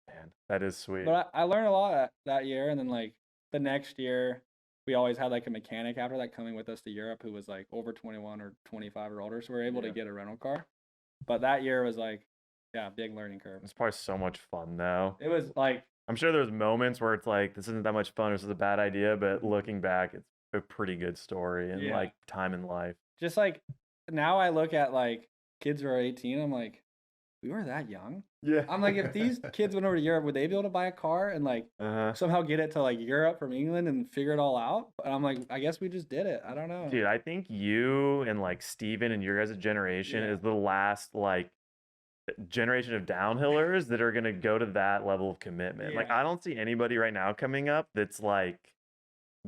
[SPEAKER 2] Man, that is sweet.
[SPEAKER 3] But I learned a lot that year, and then like the next year, we always had like a mechanic after that coming with us to Europe who was like over 21 or 25 or older, so we were able to
[SPEAKER 2] Yeah.
[SPEAKER 3] get a rental car. But that year was like, yeah, big learning curve.
[SPEAKER 2] It's probably so much fun though.
[SPEAKER 3] It was like,
[SPEAKER 2] I'm sure there's moments where it's like this isn't that much fun, this is a bad idea, but looking back, it's a pretty good story and
[SPEAKER 3] Yeah.
[SPEAKER 2] like time in life.
[SPEAKER 3] just like now I look at like kids who are 18, I'm like, we were that young.
[SPEAKER 2] Yeah.
[SPEAKER 3] I'm like, if these kids went over to Europe, would they be able to buy a car and like somehow get it to like Europe from England and figure it all out? And I'm like, I guess we just did it. I don't know.
[SPEAKER 2] Dude, I think you and like Steven and your guys' generation
[SPEAKER 3] Yeah.
[SPEAKER 2] is the last like generation of downhillers that are gonna go to that level of commitment. Like
[SPEAKER 3] Yeah.
[SPEAKER 2] I don't see anybody right now coming up that's like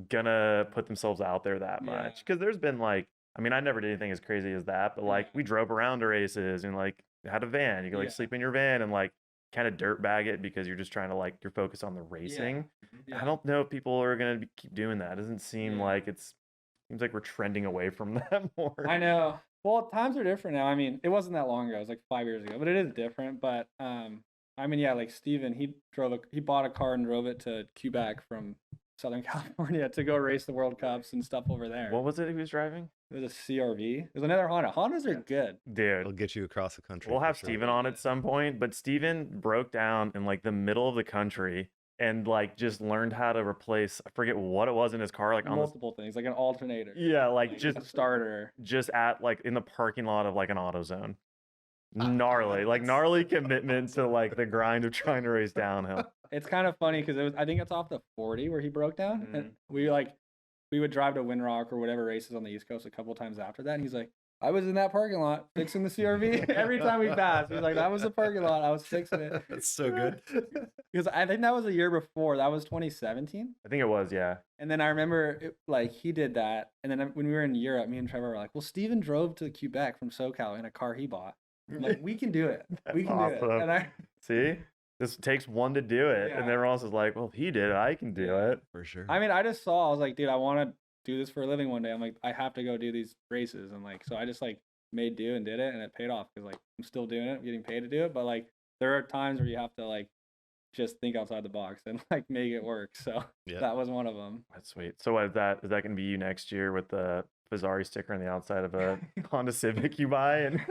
[SPEAKER 2] gonna put themselves out there that
[SPEAKER 3] Yeah.
[SPEAKER 2] much. Because there's been like, I mean, I never did anything as crazy as that, but like
[SPEAKER 3] Yeah.
[SPEAKER 2] we drove around to races and like had a van. You could like
[SPEAKER 3] Yeah.
[SPEAKER 2] sleep in your van and like kind of dirt bag it because you're just trying to like you're focused on the racing.
[SPEAKER 3] Yeah.
[SPEAKER 2] I don't know if people are gonna keep doing that. It doesn't seem
[SPEAKER 3] Yeah.
[SPEAKER 2] like it's Seems like we're trending away from that more.
[SPEAKER 3] I know. Well, times are different now. I mean, it wasn't that long ago. It was like 5 years ago, but it is different. But I mean, yeah, like Steven, he bought a car and drove it to Quebec from Southern California to go race the World Cups and stuff over there.
[SPEAKER 2] What was it he was driving?
[SPEAKER 3] It was a CRV. It was another Honda. Hondas are good.
[SPEAKER 2] Dude.
[SPEAKER 1] It'll get you across the country.
[SPEAKER 2] We'll have
[SPEAKER 1] sure.
[SPEAKER 2] Steven on at some point, but Steven broke down in like the middle of the country and like just learned how to replace, I forget what it was in his car, like on
[SPEAKER 3] multiple things, like an alternator.
[SPEAKER 2] Yeah, like just
[SPEAKER 3] a starter.
[SPEAKER 2] Just at like in the parking lot of like an AutoZone. Gnarly, like gnarly commitment to like the grind of trying to race downhill.
[SPEAKER 3] It's kind of funny because I think it's off the 40 where he broke down, and we would drive to Windrock or whatever races on the East Coast a couple times after that, and he's like, I was in that parking lot fixing the CRV. Every time we passed, he's like, that was the parking lot, I was fixing it.
[SPEAKER 1] That's so good.
[SPEAKER 3] Because I think that was a year before. That was 2017.
[SPEAKER 2] I think it was, yeah.
[SPEAKER 3] And then I remember he did that, and then when we were in Europe, me and Trevor were like, well, Steven drove to Quebec from SoCal in a car he bought. I'm like, we can do it. We can do it. And
[SPEAKER 2] see, this takes one to do it, and everyone else is like, well, if he did it, I can do it
[SPEAKER 1] for sure.
[SPEAKER 3] I mean, I was like, dude, I want to do this for a living one day. I'm like, I have to go do these races, and like, so I just like made do and did it, and it paid off because like I'm still doing it, I'm getting paid to do it, but like there are times where you have to like just think outside the box and like make it work. So that was one of them.
[SPEAKER 2] That's sweet. So is that going to be you next year with the Fezzari sticker on the outside of a Honda Civic you buy? And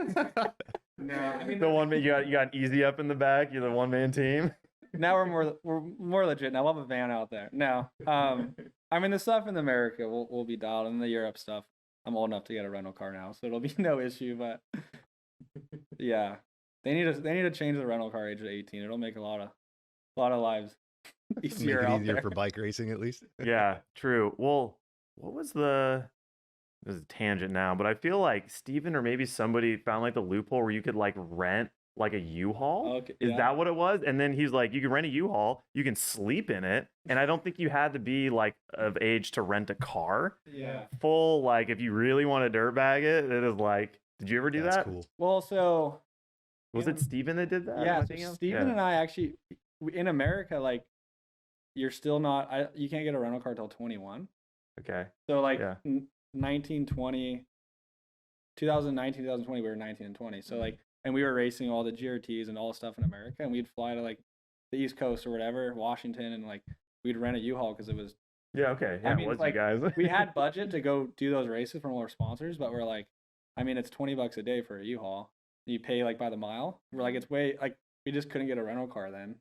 [SPEAKER 3] no, I mean
[SPEAKER 2] the one man you got an easy up in the back. You're the one man team.
[SPEAKER 3] Now we're more legit. Now we'll have a van out there. No, I mean the stuff in America will be dialed, and the Europe stuff. I'm old enough to get a rental car now, so it'll be no issue. But yeah, they need to change the rental car age to 18. It'll make a lot of lives easier.
[SPEAKER 1] Make it easier for bike racing, at least.
[SPEAKER 2] Yeah, true. Well, what was this is a tangent now, but I feel like Steven or maybe somebody found like the loophole where you could like rent like a U-Haul.
[SPEAKER 3] Okay,
[SPEAKER 2] is that what it was? And then he's like, you can rent a U-Haul, you can sleep in it, and I don't think you had to be like of age to rent a car.
[SPEAKER 3] Yeah.
[SPEAKER 2] Full, like if you really want to dirtbag it, it is like, did you ever do that?
[SPEAKER 1] That's cool.
[SPEAKER 3] Well, so
[SPEAKER 2] was it Steven that did that?
[SPEAKER 3] Yeah, so Steven and I actually in America, like you're still not you can't get a rental car till 21.
[SPEAKER 2] Okay.
[SPEAKER 3] So like 2019, 2020, we were 19 and 20. So like, and we were racing all the GRTs and all the stuff in America, and we'd fly to like the East Coast or whatever, Washington, and like we'd rent a U-Haul because it was.
[SPEAKER 2] Yeah. Okay. Yeah.
[SPEAKER 3] I mean,
[SPEAKER 2] it was
[SPEAKER 3] like,
[SPEAKER 2] you guys.
[SPEAKER 3] we had budget to go do those races from our sponsors, but we're like, I mean, it's $20 a day for a U-Haul. You pay like by the mile. We're like, it's way like we just couldn't get a rental car then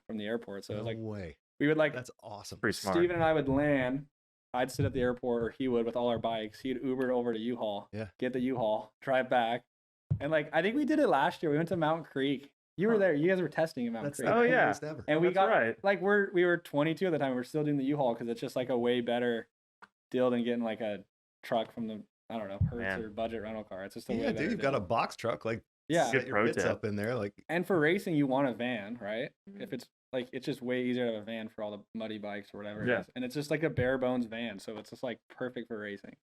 [SPEAKER 3] from the airport. So it was like,
[SPEAKER 1] way.
[SPEAKER 3] We would like.
[SPEAKER 1] That's awesome.
[SPEAKER 2] Pretty smart.
[SPEAKER 3] Steven and I would land. I'd sit at the airport, or he would with all our bikes. He'd Uber over to U-Haul.
[SPEAKER 1] Yeah.
[SPEAKER 3] Get the U-Haul, drive back, and like I think we did it last year. We went to Mount Creek. You were there. You guys were testing in Mount Creek.
[SPEAKER 2] Oh yeah.
[SPEAKER 3] And we got
[SPEAKER 2] right.
[SPEAKER 3] like we were 22 at the time. We were still doing the U-Haul because it's just like a way better deal than getting like a truck from the Hertz or budget rental car. It's just a way better
[SPEAKER 1] dude. You've got a box truck, like
[SPEAKER 2] good
[SPEAKER 1] your bits up in there, like.
[SPEAKER 3] And for racing, you want a van, right? If it's like it's just way easier to have a van for all the muddy bikes or whatever it is. And it's just like a bare bones van, so it's just like perfect for racing.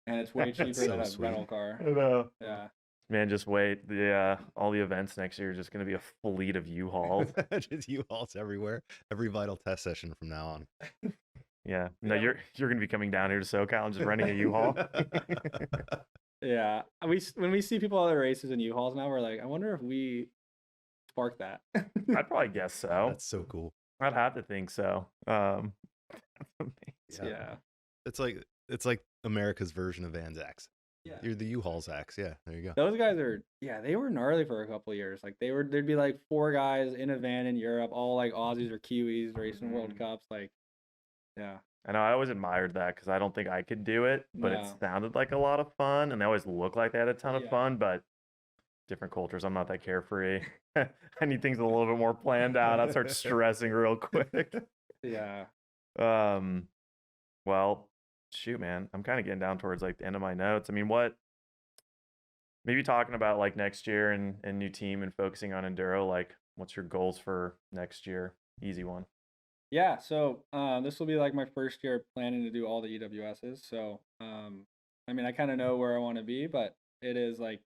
[SPEAKER 3] And it's way cheaper than a rental car.
[SPEAKER 2] I know.
[SPEAKER 3] Yeah.
[SPEAKER 2] Man, just wait. All the events next year are just going to be a fleet of U-Hauls.
[SPEAKER 1] Just U-Hauls everywhere. Every vital test session from now on.
[SPEAKER 2] Yeah. No, you're going to be coming down here to SoCal and just renting a U-Haul.
[SPEAKER 3] Yeah. When we see people at other races in U-Hauls now, we're like, I wonder if we spark that.
[SPEAKER 2] I'd probably guess so.
[SPEAKER 1] That's so cool.
[SPEAKER 2] I'd have to think so. That's
[SPEAKER 3] amazing. Yeah.
[SPEAKER 1] It's like America's version of Anzacs.
[SPEAKER 3] Yeah.
[SPEAKER 1] You're the U-Hauls Axe. Yeah, there you go.
[SPEAKER 3] Those guys they were gnarly for a couple of years. Like there'd be like 4 guys in a van in Europe, all like Aussies or Kiwis racing World Cups. Like, yeah.
[SPEAKER 2] I know. I always admired that because I don't think I could do it, but it sounded like a lot of fun, and they always looked like they had a ton of fun. But different cultures. I'm not that carefree. I need things a little bit more planned out. I start stressing real quick.
[SPEAKER 3] Yeah.
[SPEAKER 2] Well, shoot, man, I'm kind of getting down towards like the end of my notes. I mean, maybe talking about like next year and new team and focusing on Enduro, like what's your goals for next year? Easy one.
[SPEAKER 3] Yeah. So, this will be like my first year planning to do all the EWSs. So, I mean, I kind of know where I want to be, but it is like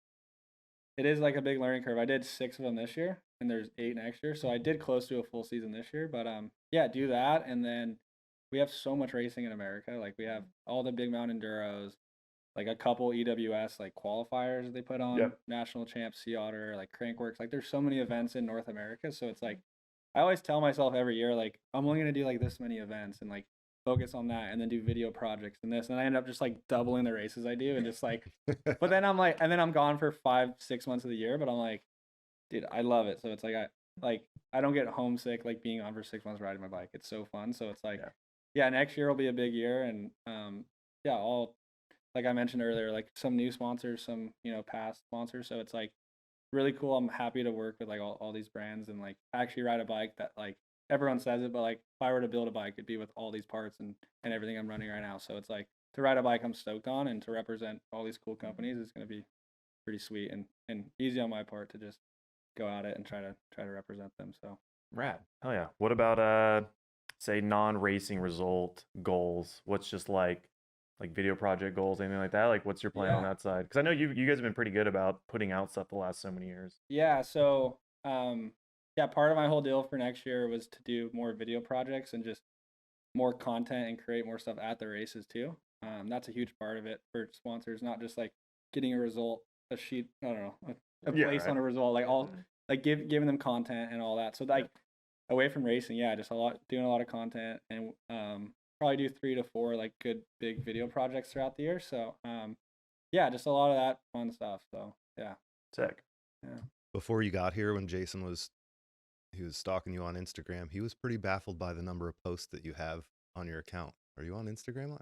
[SPEAKER 3] a big learning curve. I did 6 of them this year, and there's 8 next year. So I did close to a full season this year, but yeah, do that, and then we have so much racing in America. Like we have all the big mountain enduros, like a couple EWS like qualifiers they put on, national champs, Sea Otter, like Crankworks. Like there's so many events in North America. So it's like, I always tell myself every year, like I'm only going to do like this many events and like focus on that and then do video projects and this. And I end up just like doubling the races I do and just like, but then I'm like, and then I'm gone for 5-6 months of the year, but I'm like, dude, I love it. So it's like, I don't get homesick like being on for 6 months riding my bike. It's so fun. So it's like, yeah, next year will be a big year. And yeah, all, like I mentioned earlier, like some new sponsors, some, you know, past sponsors. So it's like really cool. I'm happy to work with like all these brands and like actually ride a bike that like everyone says it, but like if I were to build a bike, it'd be with all these parts and everything I'm running right now. So it's like to ride a bike I'm stoked on, and to represent all these cool companies is going to be pretty sweet and easy on my part to just go at it and try to represent them. So
[SPEAKER 2] rad. Hell yeah. What about say non-racing result goals? What's just like video project goals, anything like that? Like what's your plan on that side? Because I know you guys have been pretty good about putting out stuff the last so many years.
[SPEAKER 3] Yeah, so yeah, part of my whole deal for next year was to do more video projects and just more content and create more stuff at the races too. That's a huge part of it for sponsors, not just like getting a result, a sheet, I don't know, a place on a result, like all like giving them content and all that. So like away from racing, yeah, just doing a lot of content, and probably do 3 to 4 like good big video projects throughout the year. So yeah, just a lot of that fun stuff. So yeah.
[SPEAKER 2] Sick.
[SPEAKER 3] Yeah.
[SPEAKER 1] Before you got here, when Jason was stalking you on Instagram, he was pretty baffled by the number of posts that you have on your account. Are you on Instagram?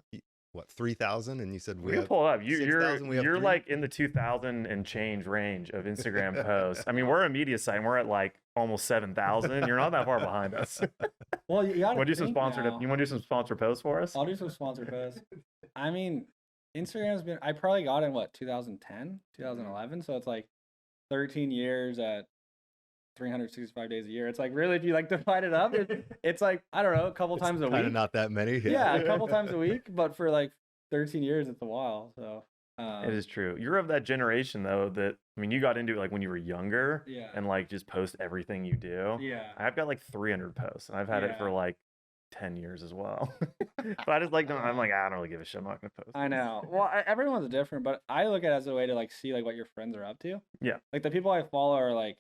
[SPEAKER 1] What, 3,000? And you said
[SPEAKER 2] we can pull it up. You're like in the 2,000 and change range of Instagram posts. I mean, we're a media site and we're at like almost 7,000. You're not that far behind us.
[SPEAKER 3] Well, you gotta
[SPEAKER 2] do some sponsored. You want to do some sponsored posts for us?
[SPEAKER 3] I'll do some sponsored posts. I mean, Instagram's been, I probably got in 2010, 2011. So it's like 13 years at 365 days a year. It's like, really, if you like divide it up, it's like, I don't know, a couple times a week.
[SPEAKER 1] Kind of not that many.
[SPEAKER 3] Yeah, a couple times a week, but for like 13 years, it's a while. So
[SPEAKER 2] it is true. You're of that generation though that, I mean, you got into it like when you were younger, and like just post everything you do.
[SPEAKER 3] Yeah,
[SPEAKER 2] I've got like 300 posts, and I've had it for like 10 years as well. But I just like, I'm like, I don't really give a shit. I'm not gonna post.
[SPEAKER 3] I know. Well, everyone's different, but I look at it as a way to like see like what your friends are up to.
[SPEAKER 2] Yeah,
[SPEAKER 3] like the people I follow are like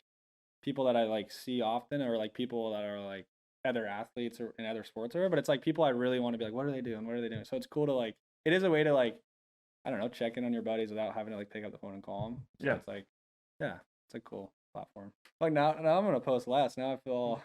[SPEAKER 3] people that I like see often, or like people that are like other athletes or in other sports, or but it's like people I really want to be like, what are they doing? What are they doing? So it's cool to like, it is a way to like, I don't know, check in on your buddies without having to like pick up the phone and call them. So it's like, yeah, it's a cool platform. Like now I'm gonna post less. Now I feel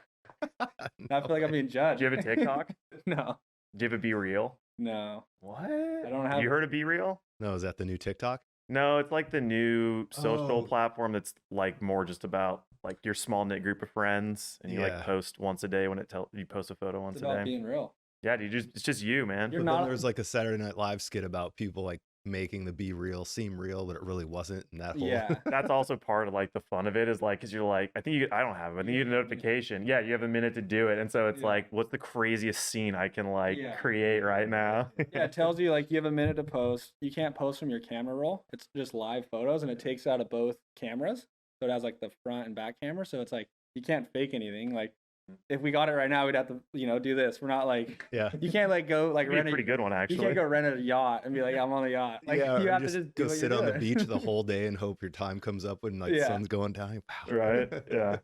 [SPEAKER 3] like I'm being judged.
[SPEAKER 2] Do you have a TikTok?
[SPEAKER 3] No.
[SPEAKER 2] Do you have a Be Real?
[SPEAKER 3] No.
[SPEAKER 2] What?
[SPEAKER 3] I don't have.
[SPEAKER 2] You heard of Be Real?
[SPEAKER 1] No, is that the new TikTok?
[SPEAKER 2] No, it's like the new social platform that's like more just about like your small knit group of friends, and you like post once a day when you post a photo once a day.
[SPEAKER 3] It's about being real.
[SPEAKER 2] Yeah, dude, it's just you, man.
[SPEAKER 1] But then there's like a Saturday Night Live skit about people like making the Be Real seem real, but it really wasn't. And that whole
[SPEAKER 2] that's also part of like the fun of it, is like, because you're like, I don't have it. I think you get a notification. Yeah, you have a minute to do it, and so it's like, what's the craziest scene I can like create right now?
[SPEAKER 3] Yeah, it tells you like you have a minute to post. You can't post from your camera roll. It's just live photos, and it takes out of both cameras. So it has like the front and back camera. So it's like you can't fake anything. Like if we got it right now, we'd have to, do this. We're not like, you can't like go like
[SPEAKER 2] rent a pretty good one actually.
[SPEAKER 3] You can't go rent a yacht and be like, I'm on the yacht. Like you have to just
[SPEAKER 1] go sit on the beach the whole day and hope your time comes up when like the sun's going down.
[SPEAKER 2] Wow. Right. Yeah.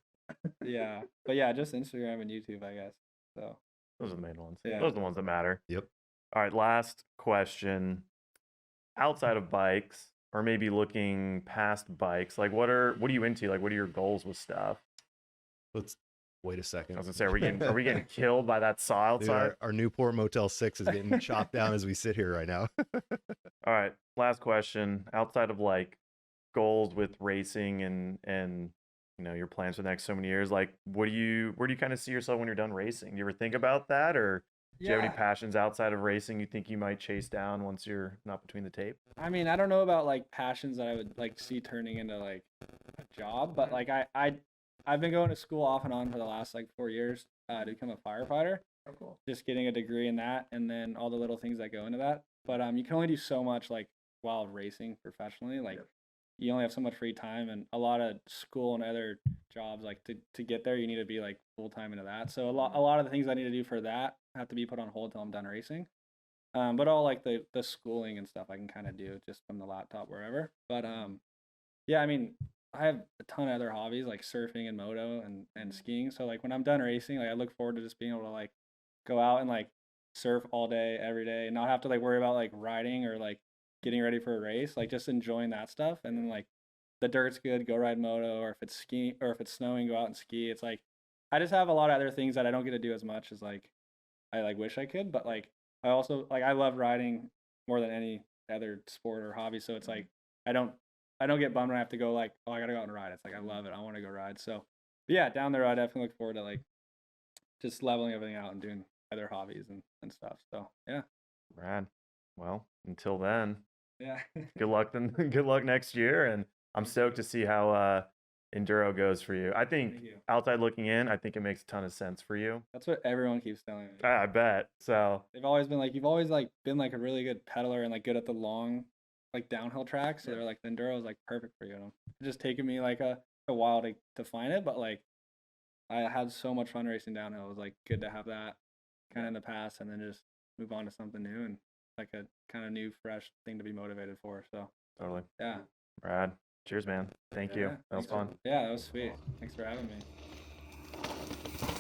[SPEAKER 3] Yeah. But yeah, just Instagram and YouTube, I guess. So
[SPEAKER 2] those are the main ones. Yeah. Those are the ones that matter.
[SPEAKER 1] Yep.
[SPEAKER 2] All right. Last question. Outside of bikes, or maybe looking past bikes, like what are you into? Like what are your goals with stuff?
[SPEAKER 1] Let's wait a second.
[SPEAKER 2] I was gonna say, are we getting killed by that saw outside?
[SPEAKER 1] Dude, our Newport Motel 6 is getting chopped down as we sit here right now.
[SPEAKER 2] All right, last question. Outside of like goals with racing and your plans for the next so many years, like where do you kind of see yourself when you're done racing? Do you ever think about that, or do you have any passions outside of racing you think you might chase down once you're not between the tape?
[SPEAKER 3] I mean, I don't know about like passions that I would like see turning into like a job, but like I've been going to school off and on for the last like 4 years to become a firefighter. Oh, cool. Just getting a degree in that, and then all the little things that go into that. But you can only do so much like while racing professionally. Like you only have so much free time, and a lot of school and other jobs, like to get there, you need to be like full time into that. So a lot of the things I need to do for that, have to be put on hold till I'm done racing. But all like the schooling and stuff I can kind of do just from the laptop wherever. But yeah, I mean, I have a ton of other hobbies like surfing and moto and skiing. So like when I'm done racing, like I look forward to just being able to like go out and like surf all day, every day, and not have to like worry about like riding or like getting ready for a race. Like just enjoying that stuff. And then like the dirt's good, go ride moto, or if it's skiing or if it's snowing, go out and ski. It's like I just have a lot of other things that I don't get to do as much as like I like wish I could. But like I also like I love riding more than any other sport or hobby. So it's like I don't get bummed when I have to go like, oh, I gotta go out and ride. It's like I love it. I want to go ride. So yeah, down the road I definitely look forward to like just leveling everything out and doing other hobbies and stuff. So yeah.
[SPEAKER 2] Rad. Well, until then,
[SPEAKER 3] Yeah.
[SPEAKER 2] good luck then. Good luck next year, and I'm stoked to see how Enduro goes for you. I think
[SPEAKER 3] Thank you.
[SPEAKER 2] outside looking in, I think it makes a ton of sense for you.
[SPEAKER 3] That's what everyone keeps telling me.
[SPEAKER 2] I bet. So
[SPEAKER 3] They've always been like, you've always like been like a really good pedaler and like good at the long like downhill tracks. So they're like the Enduro is like perfect for you. It's just taken me like a while to find it, but like I had so much fun racing downhill. It was like good to have that kind of in the past and then just move on to something new and like a kind of new fresh thing to be motivated for. So
[SPEAKER 2] totally.
[SPEAKER 3] yeah.
[SPEAKER 2] Rad. Cheers, man. Thank you. That was fun.
[SPEAKER 3] Yeah, that was sweet. Thanks for having me.